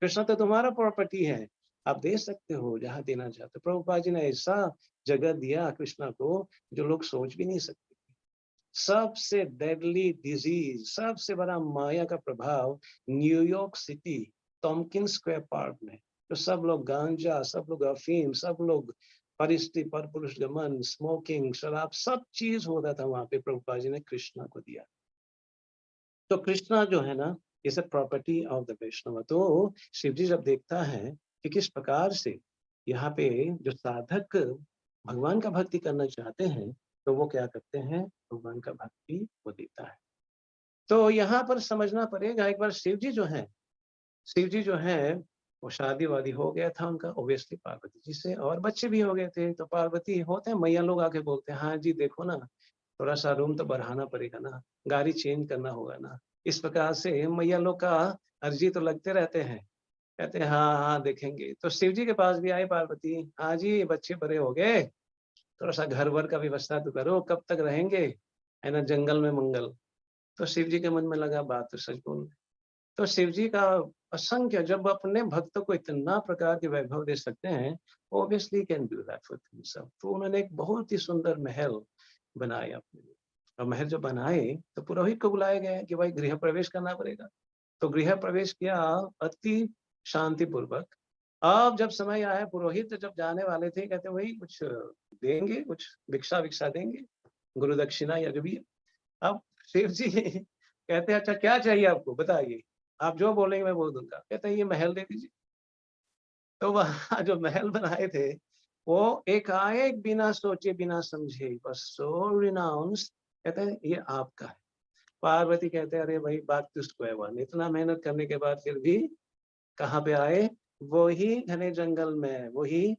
कृष्ण तो तुम्हारा प्रॉपर्टी है, आप दे सकते हो जहां देना चाहते हो। प्रभुपाद जी ने ऐसा जगह दिया कृष्णा को जो लोग सोच भी नहीं सकते। सबसे डेडली डिजीज, सबसे बड़ा माया का प्रभाव न्यूयॉर्क सिटी टॉम्किन स्क्वायर पार्क में, तो सब लोग गांजा, सब लोग अफीम, सब लोग परिस्थिति पर पुरुष गमन, स्मोकिंग, शराब, सब चीज होता था वहां पे। प्रभुपाद जी ने कृष्णा को दिया। तो कृष्णा जो है ना, is a property of the Vaishnav. तो शिव जी जब देखता है कि किस प्रकार से यहाँ पे जो साधक भगवान का भक्ति करना चाहते हैं, तो वो क्या करते हैं, भगवान का भक्ति वो देता है। तो यहाँ पर समझना पड़ेगा एक बार, शिव जी जो है वो शादी वादी हो गया था उनका ऑब्वियसली पार्वती जी से, और बच्चे भी हो गए थे। तो पार्वती होते हैं, मैया लोग आके बोलते हैं, हाँ जी देखो ना, थोड़ा सा रूम तो बढ़ाना पड़ेगा ना, गाड़ी चेंज करना होगा ना। इस प्रकार से मैया लोग का अर्जी तो लगते रहते हैं। कहते हैं हाँ हाँ देखेंगे। तो शिव जी के पास भी आई पार्वती, हाँ जी बच्चे बड़े हो गए, थोड़ा सा घर वर का व्यवस्था तो करो, कब तक रहेंगे, है ना, जंगल में मंगल। तो शिव जी के मन में लगा बात तो सच बोल। तो शिव जी का असंख्य, जब अपने भक्तों को इतना प्रकार के वैभव दे सकते हैं, obviously can do that for himself. तो उन्होंने एक बहुत ही सुंदर महल बनाए अपने लिए। और महल जो बनाए तो पुरोहित को बुलाया गया कि भाई गृह प्रवेश करना पड़ेगा। तो गृह प्रवेश किया अति शांति पूर्वक। अब जब समय आया, पुरोहित जब जाने वाले थे, कहते वही कुछ देंगे, कुछ भिक्षा विक्षा देंगे, गुरु दक्षिणा या जो भी। अब शिव जी कहते हैं अच्छा क्या चाहिए आपको बताइए, आप जो बोलेंगे मैं बोल दूंगा। कहते हैं ये महल दे दीजिए। तो वहां जो महल बनाए थे वो एकाएक बिना सोचे बिना समझे, बस सो रिनाउंस, कहते हैं ये आपका है। पार्वती कहते हैं अरे भाई बात तुझको है, वन इतना मेहनत करने के बाद फिर भी कहाँ पे आए, वही घने जंगल में, वही।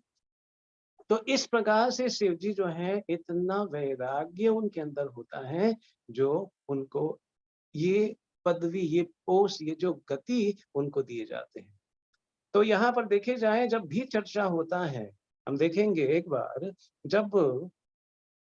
तो इस प्रकार से शिव जी जो है, इतना वैराग्य उनके अंदर होता है, जो उनको ये पदवी, ये पोस्ट, ये जो गति उनको दिए जाते हैं। तो यहाँ पर देखे जाए, जब भी चर्चा होता है, हम देखेंगे एक बार, जब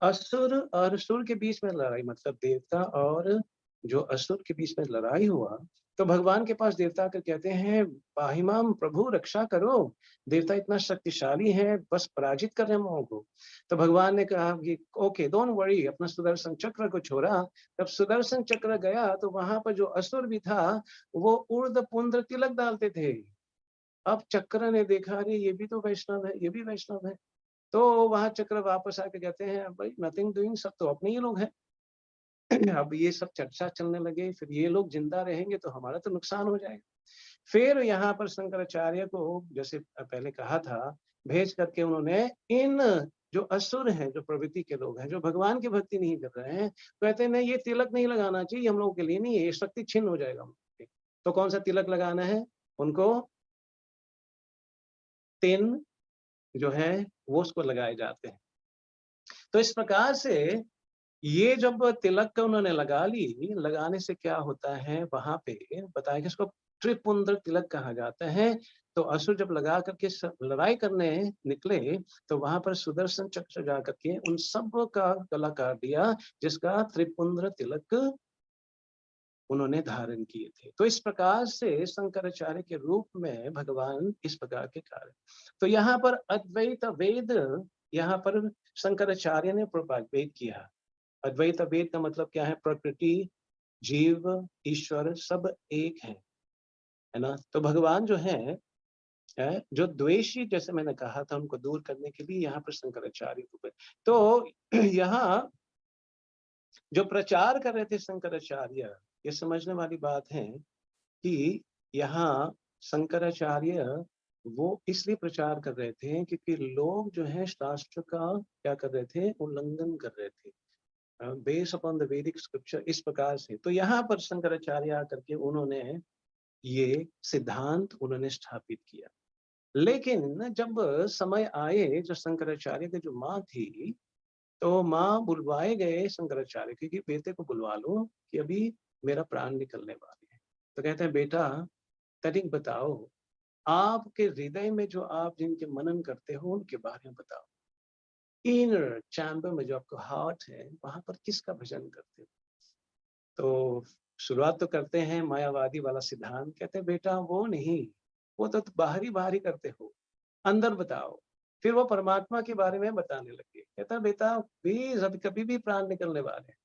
असुर और सुर के बीच में लड़ाई, मतलब देवता और जो असुर के बीच में लड़ाई हुआ, तो भगवान के पास देवता आकर कहते हैं पाहिमाम प्रभु रक्षा करो, देवता इतना शक्तिशाली है, बस पराजित कर रहे हैं को। तो भगवान ने कहा कि ओके डोंट वरी, अपना सुदर्शन चक्र को छोड़ा। तब सुदर्शन चक्र गया तो वहां पर जो असुर भी था वो ऊर्ध्व पुंड्र तिलक डालते थे। अब चक्र ने देखा अरे ये भी तो वैष्णव है, ये भी वैष्णव है। तो वहां चक्र वापस आके कहते हैं भाई नथिंग डूइंग, सब तो अपने ही लोग हैं। अब ये सब चर्चा चलने लगे, फिर ये लोग जिंदा रहेंगे तो हमारा तो नुकसान हो जाएगा। फिर यहाँ पर शंकराचार्य को, जैसे पहले कहा था, भेज करके उन्होंने इन जो असुर हैं, जो प्रवृत्ति के लोग हैं, जो भगवान की भक्ति नहीं कर रहे हैं, कहते हैं नहीं ये तिलक नहीं लगाना चाहिए, हम लोगों के लिए नहीं है, ये शक्ति छिन्न हो जाएगा। तो कौन सा तिलक लगाना है उनको, 3 जो है वो उसको लगाए जाते हैं। तो इस प्रकार से ये जब तिलक का उन्होंने लगा ली, लगाने से क्या होता है वहां पे बताया कि इसको त्रिपुंद्र तिलक कहा जाता है। तो असुर जब लगा करके लड़ाई करने निकले, तो वहां पर सुदर्शन चक्र जा करके उन सब का गला काट दिया, जिसका त्रिपुंद्र तिलक उन्होंने धारण किए थे। तो इस प्रकार से शंकराचार्य के रूप में भगवान इस प्रकार के कार्य। तो यहाँ पर अद्वैत वेद, यहाँ पर शंकराचार्य ने प्रोपागेट किया। अद्वैत वेद का मतलब क्या है, प्रकृति, जीव, ईश्वर सब एक है ना। तो भगवान जो है, जो द्वेषी, जैसे मैंने कहा था, उनको दूर करने के लिए यहाँ पर शंकराचार्य को। तो यहाँ जो प्रचार कर रहे थे शंकराचार्य, ये समझने वाली बात है कि यहाँ शंकराचार्य वो इसलिए प्रचार कर रहे थे क्योंकि लोग जो है शास्त्र का क्या कर रहे थे, उल्लंघन कर रहे थे, बेस्ड अपॉन द वैदिक स्क्रिप्चर, इस प्रकार से। तो यहाँ पर शंकराचार्य आकर के उन्होंने ये सिद्धांत उन्होंने स्थापित किया। लेकिन जब समय आए, जो शंकराचार्य की जो माँ थी, तो माँ बुलवाए गए शंकराचार्य क्योंकि बेटे को बुलवा लो कि अभी मेरा प्राण निकलने वाले हैं। तो कहते हैं बेटा तनिक बताओ, आपके हृदय में जो आप जिनके मनन करते हो उनके बारे में बताओ। इनर चैम्बर में जो आपका हार्ट है, वहां पर किसका भजन करते हो। तो शुरुआत तो करते हैं मायावादी वाला सिद्धांत, कहते हैं बेटा वो नहीं, वो तो बाहरी बाहरी करते हो, अंदर बताओ। फिर वो परमात्मा के बारे में बताने लगे। कहता बेटा प्लीज अभी कभी भी प्राण निकलने वाले हैं,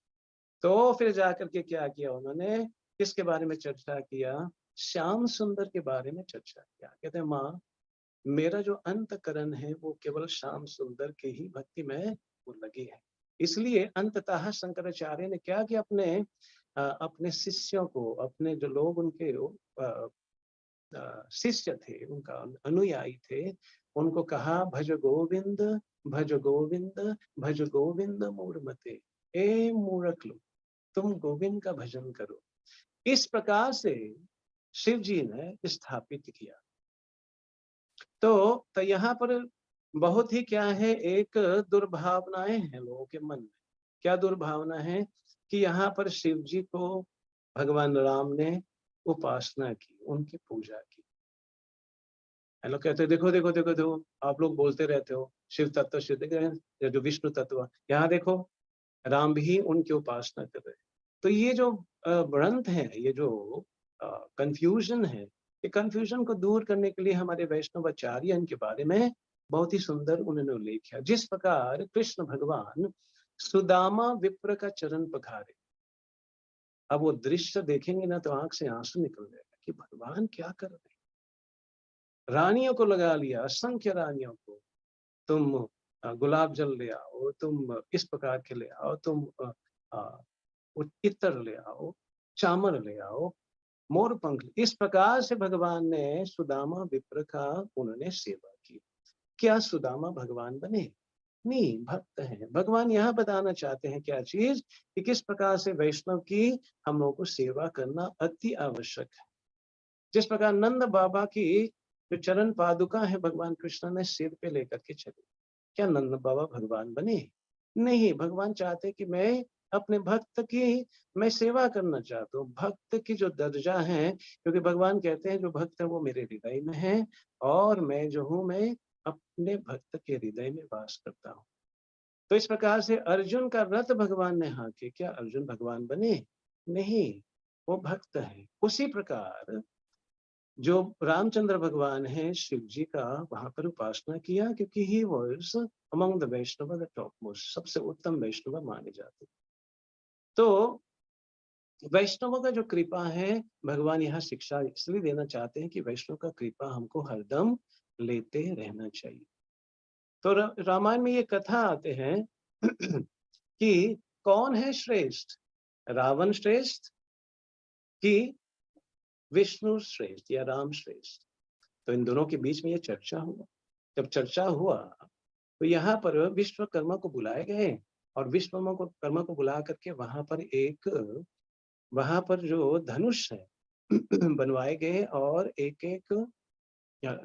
तो फिर जाकर के क्या किया उन्होंने, किसके बारे में चर्चा किया, श्याम सुंदर के बारे में चर्चा किया। कहते हैं माँ, मेरा जो अंतकरण है वो केवल श्याम सुंदर के ही भक्ति में वो लगी है। इसलिए अंततः शंकराचार्य ने क्या किया, अपने शिष्यों को, अपने जो लोग उनके शिष्य थे, उनका अनुयायी थे, उनको कहा भज गोविंद भज गोविंद भज गोविंद मूढ़मते, ए मूर्ख लोग, तुम गोविंद का भजन करो। इस प्रकार से शिव जी ने स्थापित किया। तो यहाँ पर बहुत ही क्या है, एक दुर्भावनाएं हैं लोगों के मन में। क्या दुर्भावना है कि यहाँ पर शिव जी को भगवान राम ने उपासना की, उनकी पूजा की। लोग कहते हैं देखो देखो देखो देखो, आप लोग बोलते रहते हो शिव तत्व शिव, या जो विष्णु तत्व, यहाँ देखो राम भी उनकी उपासना कर रहे हैं। तो ये जो ग्रंथ है, ये जो कंफ्यूजन है, ये कंफ्यूजन को दूर करने के लिए हमारे वैष्णवाचार्य इनके बारे में बहुत ही सुंदर उन्होंने उल्लेख किया। जिस प्रकार कृष्ण भगवान सुदामा विप्र का चरण पखारे, अब वो दृश्य देखेंगे ना तो आंख से आंसू निकल जाएगा कि भगवान क्या कर रहे हैं। रानियों को लगा लिया, असंख्य रानियों को, तुम गुलाब जल ले आओ, तुम इस प्रकार के ले आओ, तुम इत्र ले आओ, चामर ले आओ, मोर पंख। इस प्रकार से भगवान ने सुदामा विप्र का उन्होंने सेवा की। क्या सुदामा भगवान बने? नहीं, भक्त हैं। भगवान यहाँ बताना चाहते हैं क्या चीज, कि किस प्रकार से वैष्णव की हम लोगों को सेवा करना अति आवश्यक है। जिस प्रकार नंद बाबा की जो चरण पादुका है भगवान कृष्ण ने सिर पे लेकर के चले, क्या नंद बाबा भगवान बने? नहीं, भगवान चाहते कि मैं अपने भक्त की मैं सेवा करना चाहता हूँ। भक्त की जो दर्जा है, क्योंकि भगवान कहते हैं जो भक्त है वो मेरे हृदय में है, और मैं जो हूँ मैं अपने भक्त के हृदय में वास करता हूँ। तो इस प्रकार से अर्जुन का रथ भगवान ने हाके, क्या अर्जुन भगवान बने? नहीं, वो भक्त है। उसी प्रकार जो रामचंद्र भगवान है, शिव जी का वहां पर उपासना किया, क्योंकि he was among the Vaishnav the top most, सबसे उत्तम वैष्णव माने जाते। तो वैष्णवों का जो कृपा है, भगवान यहाँ शिक्षा इसलिए देना चाहते हैं कि वैष्णव का कृपा हमको हरदम लेते रहना चाहिए। तो रामायण में ये कथा आते हैं कि कौन है श्रेष्ठ, रावण श्रेष्ठ कि विष्णु श्रेष्ठ या राम श्रेष्ठ? तो इन दोनों के बीच में ये चर्चा हुआ। जब चर्चा हुआ तो यहाँ पर विश्वकर्मा को बुलाए गए, और विश्वकर्मा को बुला करके वहां पर जो धनुष है बनवाए गए, और एक एक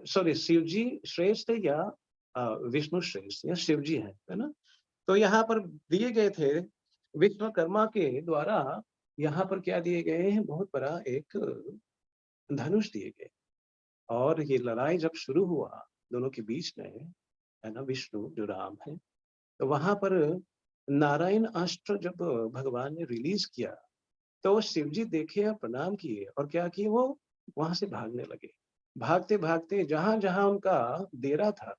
शिव जी श्रेष्ठ है या विष्णु श्रेष्ठ या शिव जी है ना? तो यहाँ पर दिए गए थे विश्वकर्मा के द्वारा, यहाँ पर क्या दिए गए हैं, बहुत बड़ा एक धनुष दिए गए। और ये लड़ाई जब शुरू हुआ दोनों के बीच में, है ना, विष्णु जो राम है, तो वहां पर नारायण अस्त्र जब भगवान ने रिलीज किया, तो शिव जी देखे और प्रणाम किए, और क्या किए, वो वहां से भागने लगे। भागते भागते जहां जहां उनका डेरा था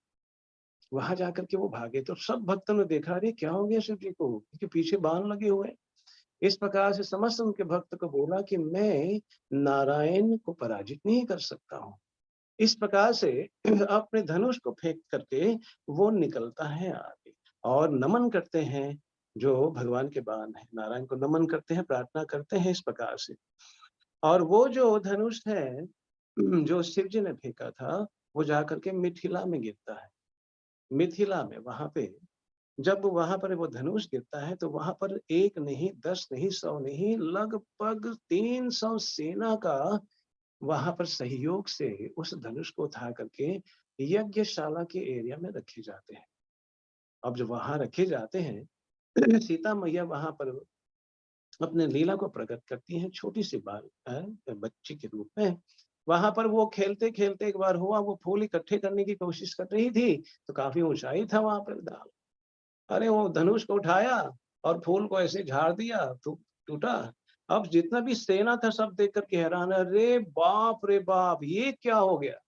वहां जाकर के वो भागे। तो सब भक्तों ने देखा, अरे क्या हो गया शिव जी को, उनके पीछे बाण लगे हुए। इस प्रकार से समस्त उनके भक्त को बोला कि मैं नारायण को पराजित नहीं कर सकता हूँ। इस प्रकार से अपने धनुष को फेंक करके वो निकलता है आगे, और नमन करते हैं जो भगवान के बाण है, नारायण को नमन करते हैं, प्रार्थना करते हैं इस प्रकार से। और वो जो धनुष है जो शिव जी ने फेंका था, वो जाकर के मिथिला में गिरता है। मिथिला में वहां पे जब वहां पर वो धनुष गिरता है, तो वहां पर 1 नहीं, 10 नहीं, 100 नहीं, लगभग 300 सेना का वहां पर सहयोग से उस धनुष को उठा करके यज्ञशाला के एरिया में रखे जाते हैं। अब जब वहां रखे जाते हैं सीता मैया वहां पर अपने लीला को प्रकट करती हैं, छोटी सी बच्ची के रूप में। वहां पर वो खेलते खेलते एक बार हुआ, वो फूल इकट्ठे करने की कोशिश कर रही थी, तो काफी ऊंचाई था वहां पर दाल। अरे वो धनुष को उठाया और फूल को ऐसे झाड़ दिया, तो टूटा। अब जितना भी सेना था सब देख करके हैरान, अरे बाप, ये क्या हो गया?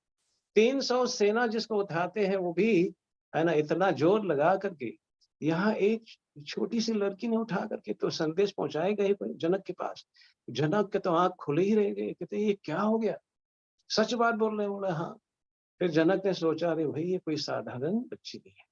300 सेना जिसको उठाते हैं वो भी, है ना, इतना जोर लगा करके यहाँ एक छोटी सी लड़की ने उठा करके तो संदेश पहुंचाए गए जनक के पास। जनक के तो आंख खुले ही रह गए, कहते ये क्या हो गया, सच बात बोल रहे हैं? बोला हाँ। फिर जनक ने सोचा अरे भाई ये कोई साधारण बच्ची नहीं है,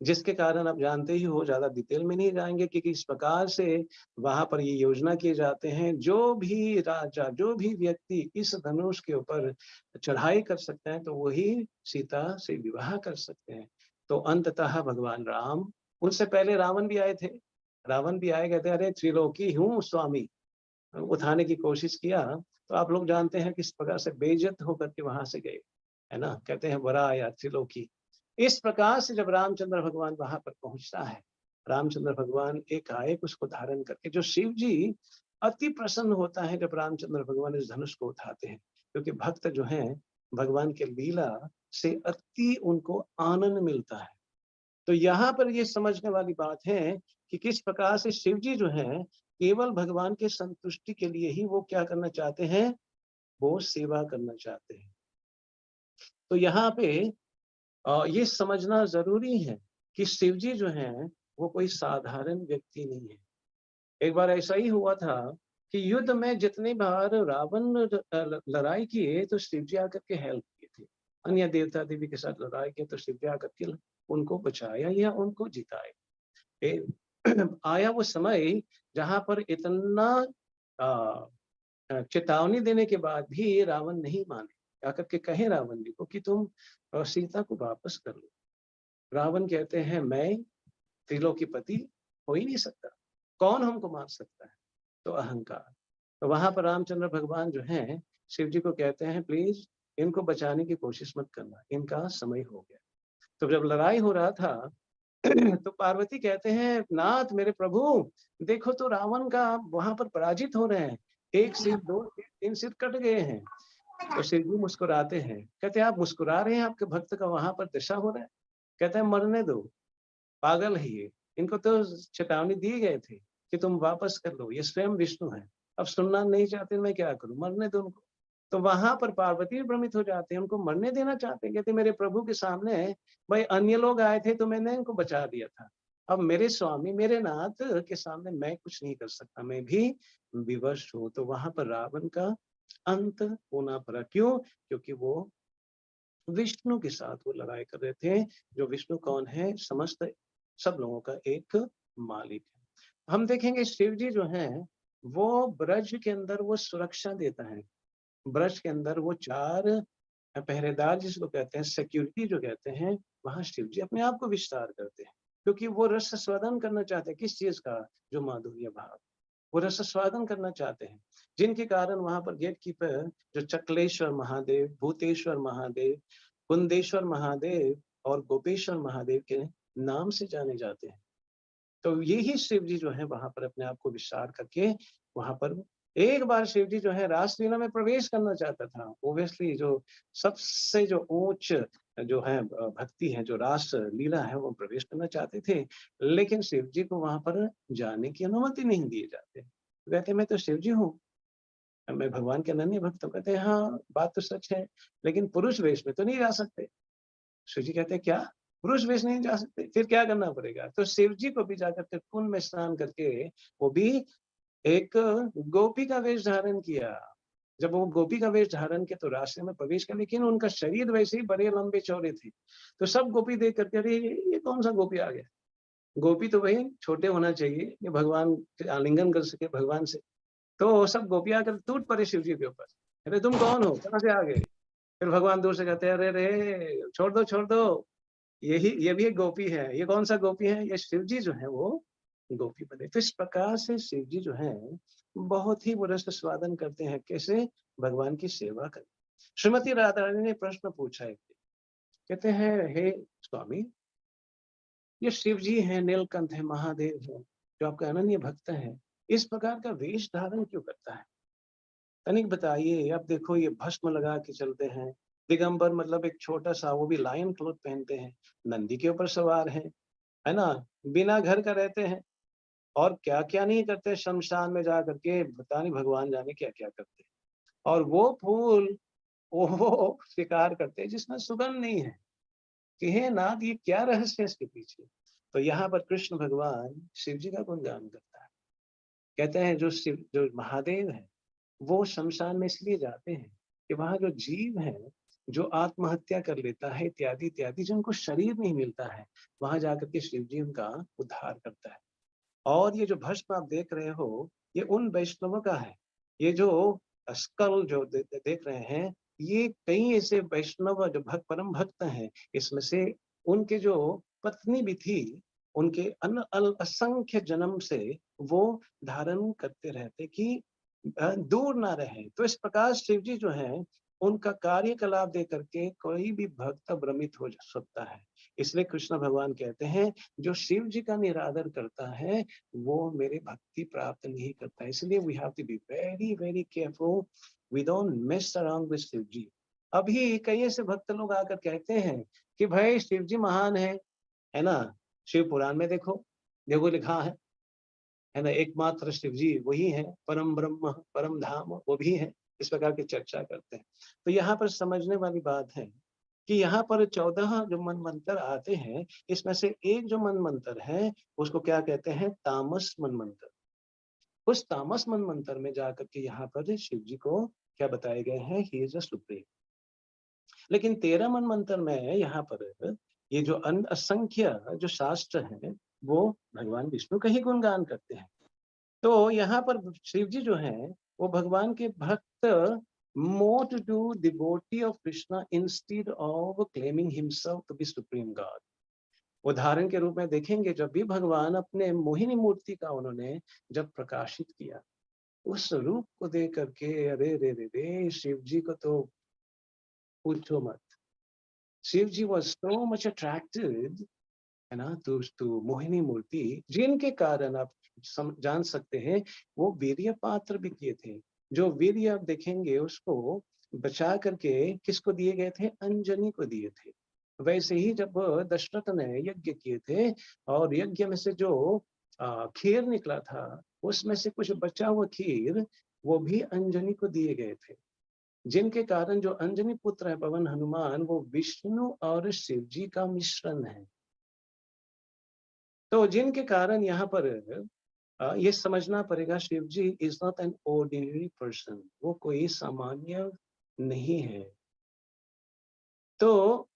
जिसके कारण आप जानते ही हो, ज्यादा डिटेल में नहीं जाएंगे कि किस प्रकार से वहां पर ये योजना किए जाते हैं। जो भी राजा, जो भी व्यक्ति इस धनुष के ऊपर चढ़ाई कर सकते हैं तो वही सीता से विवाह कर सकते हैं। तो अंततः भगवान राम, उनसे पहले रावण भी आए थे। रावण भी आए, कहते अरे त्रिलोकी हूँ स्वामी, उठाने की कोशिश किया। तो आप लोग जानते हैं किस प्रकार से बेइज्जत होकर के वहां से गए, है ना। कहते हैं बड़ा आया त्रिलोकी। इस प्रकार से जब रामचंद्र भगवान वहां पर पहुंचता है, रामचंद्र भगवान एकाएक उसको धारण करके, जो शिव जी अति प्रसन्न होता है जब रामचंद्र भगवान इस धनुष को उठाते हैं, क्योंकि भक्त जो हैं भगवान के लीला से अति उनको आनंद मिलता है। तो यहाँ पर ये समझने वाली बात है कि किस प्रकार से शिव जी जो है केवल भगवान के संतुष्टि के लिए ही वो क्या करना चाहते हैं, वो सेवा करना चाहते हैं। तो यहाँ पे ये समझना जरूरी है कि शिव जी जो है वो कोई साधारण व्यक्ति नहीं है। एक बार ऐसा ही हुआ था कि युद्ध में जितनी बार रावण लड़ाई किए तो शिव जी आकर के हेल्प किए थे। अन्य देवता देवी के साथ लड़ाई किए तो शिव जी आकर के उनको बचाया या उनको जिताया। आया वो समय जहां पर इतना चेतावनी देने के बाद भी रावण नहीं माने, आकर के कहे रावण जी को कि तुम सीता को वापस कर लो। रावण कहते हैं मैं त्रिलोकीपति हो ही नहीं सकता, कौन हमको मार सकता है। तो अहंकार। तो वहां पर रामचंद्र भगवान जो हैं शिव जी को कहते हैं प्लीज इनको बचाने की कोशिश मत करना, इनका समय हो गया। तो जब लड़ाई हो रहा था तो पार्वती कहते हैं नाथ मेरे प्रभु, देखो तो रावण का वहां पर पराजित हो रहे हैं, एक सिर, दो सिर, तीन सिर कट गए हैं। तो शिव जी मुस्कुराते हैं, कहते हैं आप मुस्कुरा रहे हैं, आपके भक्त का वहां पर दशा हो रहा है। कहते हैं मरने दो, पागल है ये, इनको तो चेतावनी दी गए थे कि तुम वापस कर लो, ये स्वयं विष्णु है, अब सुनना नहीं चाहते, मैं क्या करूं, मरने दो उनको। तो वहां पर पार्वती भ्रमित हो जाते हैं, उनको मरने देना चाहते हैं। कहते मेरे प्रभु के सामने भाई अन्य लोग आए थे तो मैंने इनको बचा दिया था, अब मेरे स्वामी मेरे नाथ के सामने मैं कुछ नहीं कर सकता, मैं भी विवश हूँ। तो वहां पर रावण का अंत होना पड़ा। क्यों? क्योंकि वो विष्णु के साथ वो लड़ाई कर रहे थे। जो विष्णु कौन है, समस्त सब लोगों का एक मालिक है। हम देखेंगे शिव जी जो है वो ब्रज के अंदर वो सुरक्षा देता है। ब्रज के अंदर वो 4 पहरेदार जिसको कहते हैं, सिक्योरिटी जो कहते हैं, वहां शिव जी अपने आप को विस्तार करते हैं, क्योंकि वो रस स्वादन करना चाहते हैं। किस चीज का? जो माधुर्य भाव, वो रस स्वादन करना चाहते हैं। जिनके कारण वहां पर गेट कीपर जो चकलेश्वर महादेव, भूतेश्वर महादेव, कुंदेश्वर महादेव और गोपेश्वर महादेव के नाम से जाने जाते हैं। तो यही शिव जी जो है वहां पर अपने आप को विस्तार करके वहां पर एक बार शिव जी जो है रासलीला में प्रवेश करना चाहता था। ओब्वियसली जो सबसे जो उच्च जो है भक्ति है, जो रास लीला है, वो प्रवेश करना चाहते थे, लेकिन शिव जी को वहां पर जाने की अनुमति नहीं दिए जाते। कहते मैं तो शिव जी हूँ, मैं भगवान के अनन्य भक्त हूँ। कहते हैं हाँ बात तो सच है, लेकिन पुरुष वेश में तो नहीं जा सकते। शिव जी कहते हैं क्या, पुरुष वेश नहीं जा सकते? फिर क्या करना पड़ेगा? तो शिव जी को भी जाकर के कुंड में स्नान करके वो भी एक गोपी का वेश धारण किया। जब वो गोपी का वेश धारण के तो रास्ते में प्रवेश कर, लेकिन उनका शरीर वैसे ही बड़े लंबे चौड़े थे। तो सब गोपी देख करके अरे ये कौन सा गोपी आ गया, गोपी तो भाई छोटे होना चाहिए, ये भगवान आलिंगन कर सके भगवान से। तो सब गोपियां आकर टूट पड़े शिव जी के ऊपर, अरे तुम कौन हो, कहाँ से आ गए? फिर भगवान दूर से कहते हैं अरे रे छोड़ दो छोड़ दो, यही ये भी एक गोपी है। ये कौन सा गोपी है? ये शिव जी जो है वो गोपी बने। तो इस प्रकार से शिव जी जो है बहुत ही वो रस स्वादन करते हैं। कैसे? भगवान की सेवा कर। श्रीमती राधा रानी ने प्रश्न पूछा है, कहते हैं हे स्वामी, ये शिव जी है, नीलकंठ है, महादेव है, जो आपका अनन्य भक्त है, इस प्रकार का वेश धारण क्यों करता है? तनिक बताइए। अब देखो ये भस्म लगा के चलते हैं, दिगंबर मतलब एक छोटा सा, वो भी लायन क्लॉथ पहनते हैं, नंदी के ऊपर सवार है ना, बिना घर का रहते हैं, और क्या क्या नहीं करते, शमशान में जा करके पता नहीं भगवान जाने क्या क्या करते हैं। और वो फूल वो शिकार करते हैं जिसमें सुगंध नहीं है। कि हे नाथ, ये क्या रहस्य है इसके पीछे? तो यहाँ पर कृष्ण भगवान शिव जी का गुणगान करता है। कहते हैं जो महादेव है वो शमशान में इसलिए जाते हैं कि वहां जो जीव है जो आत्महत्या कर लेता है इत्यादि इत्यादि, जिनको शरीर नहीं मिलता है, वहां जाकर के शिव जी उनका उद्धार करता है। और ये जो भस्म आप देख रहे हो ये उन वैष्णवों का है। ये जो स्कल जो देख रहे हैं ये कई ऐसे वैष्णव जो परम भक्त हैं, इसमें से उनके जो पत्नी भी थी, उनके असंख्य जन्म से वो धारण करते रहते कि दूर ना रहे। तो इस प्रकार शिव जी जो है उनका कार्यकलाप देख करके कोई भी भक्त भ्रमित हो सकता है। इसलिए कृष्ण भगवान कहते हैं जो शिव जी का निरादर करता है वो मेरे भक्ति प्राप्त नहीं करता। इसलिए we have to be very very careful, we don't mess around with Shiv ji. अभी कई ऐसे भक्त लोग आकर कहते हैं कि भाई शिव जी महान है ना, शिव पुराण में देखो देखो लिखा है ना, एकमात्र शिव जी वही है, परम ब्रह्म परम धाम वो भी है। इस प्रकार की चर्चा करते हैं। तो यहाँ पर समझने वाली बात है कि यहाँ पर 14 जो मन मंत्र आते हैं, इसमें से एक जो मन मंत्र है उसको क्या कहते हैं, तामस मन मंत्र। उस तामस मन मंत्र में जाकर के यहाँ पर शिव जी को क्या बताए गए हैं, ही इज अ सुप्रीम। लेकिन 13 मन मंत्र में यहाँ पर ये जो असंख्य जो शास्त्र हैं वो भगवान विष्णु का ही गुणगान करते हैं। तो यहाँ पर शिव जी जो हैं वो भगवान के भक्त, more to do devotee of Krishna instead of claiming himself to be supreme God। उदाहरण के रूप में देखेंगे जब भी भगवान अपने मोहिनी मूर्ति का उन्होंने जब प्रकाशित किया, उस रूप को देख करके अरे रे रे रे शिव जी को तो पूछो मत। शिव जी was so much attracted है ना तो मोहिनी मूर्ति, जिनके कारण आप जान सकते हैं वो वीर्य पात्र भी किए थे। जो वीर्य आप देखेंगे उसको बचा करके किसको दिए गए थे, अंजनी को दिए थे। वैसे ही जब दशरथ ने यज्ञ किए थे और यज्ञ में से जो खीर निकला था उसमें से कुछ बचा हुआ खीर वो भी अंजनी को दिए गए थे। जिनके कारण जो अंजनी पुत्र है पवन हनुमान वो विष्णु और शिव जी का मिश्रण है। तो जिनके कारण यहाँ पर ये समझना पड़ेगा Shiv ji is not an ordinary person, वो कोई सामान्य नहीं है। तो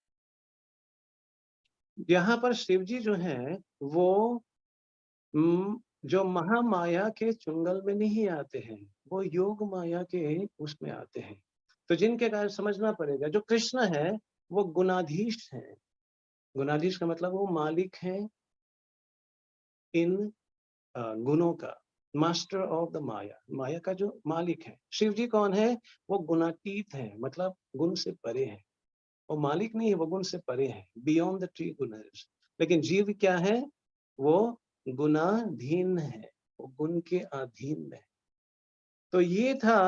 यहाँ पर शिव जी जो है वो जो महामाया के चुंगल में नहीं आते हैं, वो योग माया के उसमें आते हैं। तो जिनके कारण समझना पड़ेगा जो कृष्ण है वो गुणाधीश है। गुणाधीश का मतलब वो मालिक है इन गुणों का, मास्टर ऑफ द माया, माया का जो मालिक है। शिव जी कौन है, वो गुणातीत है, मतलब गुण से परे है। वो मालिक नहीं है, वो गुण से परे है, बियॉन्ड द थ्री गुणस। लेकिन जीव क्या है, वो गुणाधीन है, वो गुण के अधीन है। तो ये था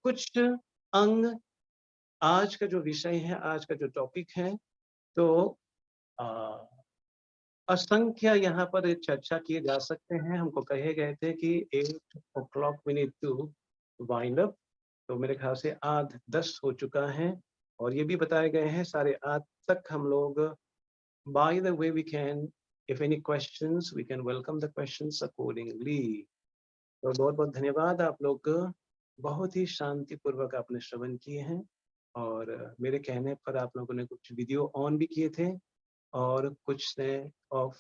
कुछ अंग आज का जो विषय है, आज का जो टॉपिक है। तो असंख्य यहाँ पर चर्चा किए जा सकते हैं। हमको कहे गए थे कि 8 o'clock we need to wind up। तो मेरे ख्याल से 8:10 हो चुका है और ये भी बताए गए हैं 8:30 तक हम लोग by the way we can, if any questions we can welcome the questions accordingly। तो बहुत बहुत धन्यवाद। आप लोग बहुत ही शांतिपूर्वक आपने श्रवण किए हैं और मेरे कहने पर आप लोगों ने कुछ वीडियो ऑन भी किए थे और कुछ ने ऑफ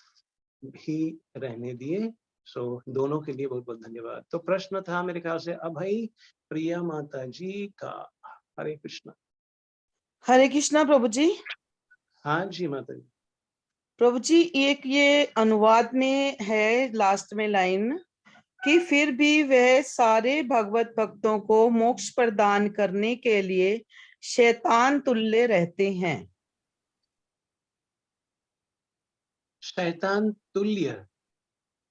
भी रहने दिए। सो दोनों के लिए बहुत बहुत धन्यवाद। तो प्रश्न था मेरे ख्याल से अभय प्रिया माता जी का। हरे कृष्णा। हरे कृष्णा प्रभु जी। हाँ जी माता जी। प्रभु जी एक ये अनुवाद में है लास्ट में लाइन कि फिर भी वह सारे भगवत भक्तों को मोक्ष प्रदान करने के लिए शैतान तुल्य रहते हैं। शैतान तुल्य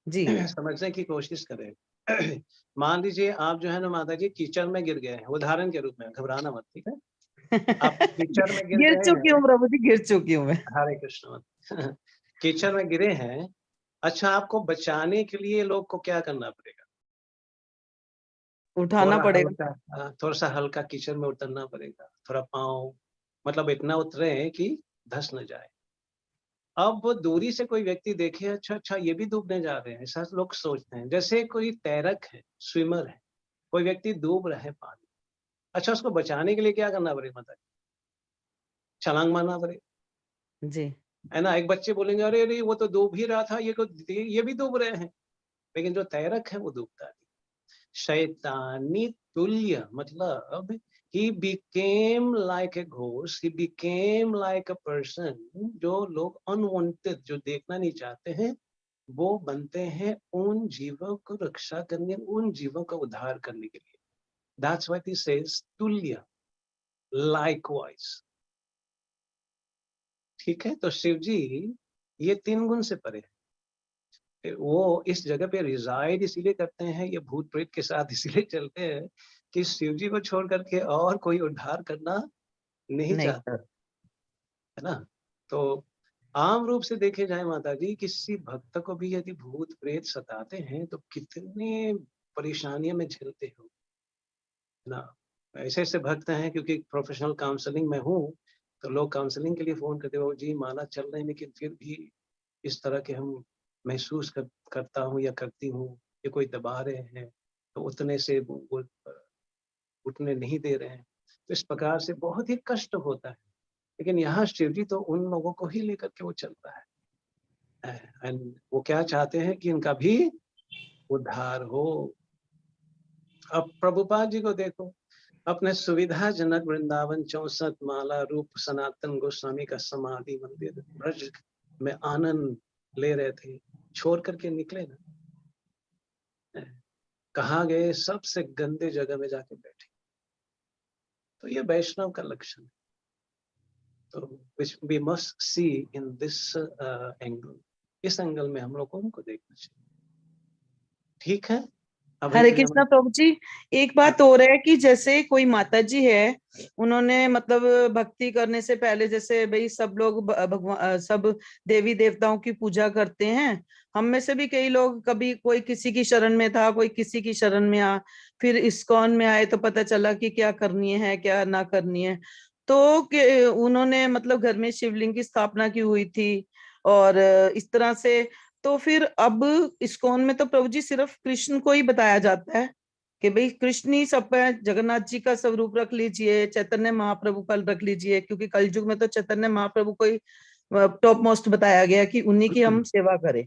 जी। समझने की कोशिश करें। मान लीजिए आप जो है ना माता जी कीचड़ में गिर गए हैं, उदाहरण के रूप में, घबराना मत, ठीक है। आप कीचड़ में गिर गिर गए चुकी हैं। हूँ प्रभु जी, गिर चुकी हूँ मैं। हरे कृष्ण। कीचड़ में गिरे हैं। अच्छा, आपको बचाने के लिए लोग को क्या करना पड़ेगा, उठाना पड़ेगा। थोड़ा सा हल्का कीचड़ में उतरना पड़ेगा, थोड़ा पाँव मतलब इतना उतरे कि धंस न जाए। अब वो दूरी से कोई व्यक्ति देखे, अच्छा ये भी डूबने जा रहे हैं, ऐसा लोग सोचते हैं। जैसे कोई तैरक है, स्विमर है, कोई व्यक्ति डूब रहा है पानी, अच्छा उसको बचाने के लिए क्या करना पड़ेगा, मतलब छलांग मारना पड़ेगा, जी है ना। एक बच्चे बोलेंगे अरे अरे वो तो डूब ही रहा था, ये भी डूब रहे हैं, लेकिन जो तैरक है वो डूबता नहीं। शैतानी तुल्य मतलब he became like a ghost, he became like a person। जो लोग अनवांटेड, जो देखना नहीं चाहते हैं, वो बनते हैं उन जीवों को रक्षा करने, उन जीवों का उद्धार करने के लिए। That's what he says, तुल्य, likewise। ठीक है, तो शिव जी ये 3 गुण से परे है। वो इस जगह पे रिजाइड इसीलिए करते हैं, ये भूत प्रेत के साथ इसीलिए चलते हैं कि शिव जी को छोड़ करके और कोई उद्धार करना नहीं नहीं चाहता, सर, है ना। तो आम रूप से देखे जाए माता जी, किसी भक्त को भी यदि भूत प्रेत सताते हैं तो कितने परेशानियों में झेलते हो, है ना। ऐसे ऐसे भक्त हैं, क्योंकि प्रोफेशनल काउंसलिंग में हूँ, तो लोग काउंसलिंग के लिए फोन करते हो, जी माला चल रहे हैं लेकिन फिर भी इस तरह के हम महसूस करता हूँ या करती हूँ, ये कोई दबा रहे हैं, तो उतने से वो उठने नहीं दे रहे हैं, तो इस प्रकार से बहुत ही कष्ट होता है। लेकिन यहाँ शिव जी तो उन लोगों को ही लेकर के वो चलता है, एंड वो क्या चाहते हैं कि इनका भी उद्धार हो। अब प्रभुपाद जी को देखो, अपने सुविधाजनक वृंदावन 64 माला रूप सनातन गोस्वामी का समाधि मंदिर ब्रज में आनंद ले रहे थे, छोड़ करके निकले ना, कहाँ गए, सबसे गंदे जगह में जाके बैठे। तो ये वैष्णव का लक्षण है। तो which we must see in this angle, इस एंगल में हम लोग को उनको देखना चाहिए। ठीक है, अब हरे कृष्णा प्रभु जी। एक बात और है कि जैसे कोई माता जी है, उन्होंने मतलब भक्ति करने से पहले, जैसे भाई सब लोग भगवान सब देवी देवताओं की पूजा करते हैं, हम में से भी कई लोग, कभी कोई किसी की शरण में था, कोई किसी की शरण में आ, फिर इस्कॉन में आए तो पता चला कि क्या करनी है क्या ना करनी है। तो उन्होंने मतलब घर में शिवलिंग की स्थापना की हुई थी, और इस तरह से। तो फिर अब इस्कॉन में तो प्रभु जी सिर्फ कृष्ण को ही बताया जाता है कि भाई कृष्ण ही सब है, जगन्नाथ जी का स्वरूप रख लीजिए, चैतन्य महाप्रभु का रख लीजिए, क्योंकि कलयुग में तो चैतन्य महाप्रभु को ही टॉप मोस्ट बताया गया कि उन्हीं की हम सेवा करें।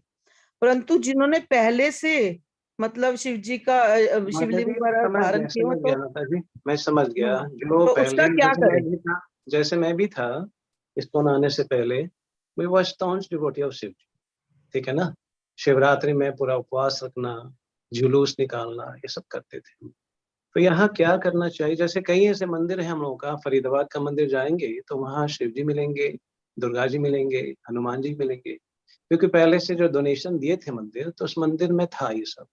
परंतु जिन्होंने पहले से मतलब शिव जी का माता शिवलिंग जी वगैरह धारण किए हो समझ गया तो माता जी, मैं समझ गया। जो तो पहले उसका क्या करें? जैसे मैं भी था इसको आने से पहले, मैं was staunch devotee of Shiv ji, ठीक है ना। शिवरात्रि में पूरा उपवास रखना, जुलूस निकालना, ये सब करते थे। तो यहाँ क्या करना चाहिए, जैसे कई ऐसे मंदिर है हम लोगों का, फरीदाबाद का मंदिर जाएंगे तो वहाँ शिव जी मिलेंगे, दुर्गा जी मिलेंगे, हनुमान जी मिलेंगे, क्योंकि पहले से जो डोनेशन दिए थे मंदिर, तो उस मंदिर में था ये सब।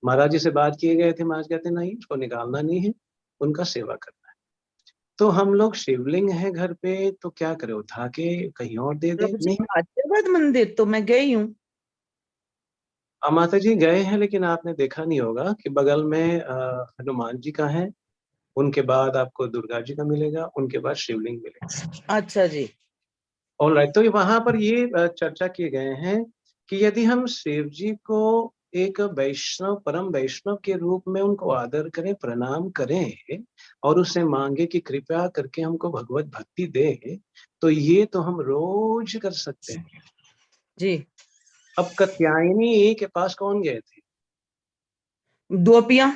महाराज जी से बात किए गए थे, महाराज कहते नहीं, उसको निकालना नहीं है, उनका सेवा करना है। तो हम लोग शिवलिंग है घर पे, तो क्या करें, उठा के कहीं और दे दे? प्रभु जी नहीं। गाजियाबाद मंदिर तो मैं गई हूँ। माता जी गए हैं, लेकिन आपने देखा नहीं होगा कि बगल में हनुमान जी का है, उनके बाद आपको दुर्गा जी का मिलेगा, उनके बाद शिवलिंग मिलेगा। अच्छा जी। ऑलराइट, तो वहां पर ये चर्चा किए गए हैं कि यदि हम शिव जी को एक वैष्णव, परम वैष्णव के रूप में उनको आदर करें, प्रणाम करें, और उससे मांगे कि कृपया करके हमको भगवत भक्ति दे, तो ये तो हम रोज कर सकते हैं। जी। अब कात्यायनी के पास कौन गए थे? गोपियां।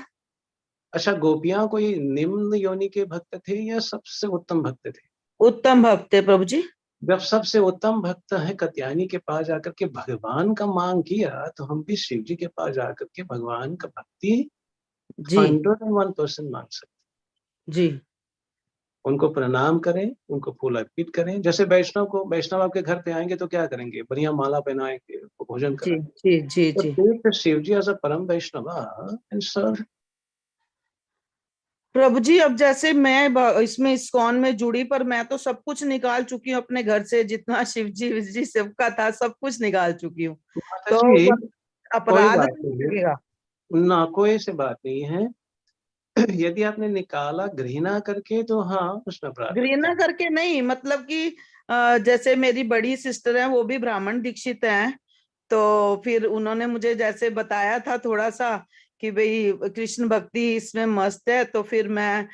अच्छा, गोपियां कोई निम्न योनि के भक्त थे या सबसे उत्तम भक्त थे? उत्तम भक्त है प्रभु जी। जब सबसे उत्तम भक्त है कात्यायनी के पास जाकर के भगवान का मांग किया, तो हम भी शिव जी के पास जाकर के भगवान का भक्ति जी 101% मांग सकते। जी उनको प्रणाम करें, उनको फूल अर्पित करें। जैसे वैष्णव आपके घर पे आएंगे तो क्या करेंगे, बढ़िया माला पहनाएंगे, भोजन जी कराएंगे। जी जी तो जी। take Shiv ji as a param Vaishnav and serve. प्रभु जी अब जैसे मैं इसमें इस्कॉन में जुड़ी, पर मैं तो सब कुछ निकाल चुकी हूँ अपने घर से, जितना शिव जी सबका था सब कुछ निकाल चुकी हूँ। माता जी तो कोई अपराध बात नहीं नहीं, लगेगा? ना कोई से बात नहीं है। यदि आपने निकाला घृणा करके तो हाँ, उसमें अपराध लगता घृणा है। करके नहीं, मतलब कि जैसे मेरी बड़ी सिस्टर है वो भी ब्राह्मण दीक्षित हैं, तो फिर उन्होंने मुझे जैसे बताया था थोड़ा सा कि भाई कृष्ण भक्ति इसमें मस्त है, तो फिर मैं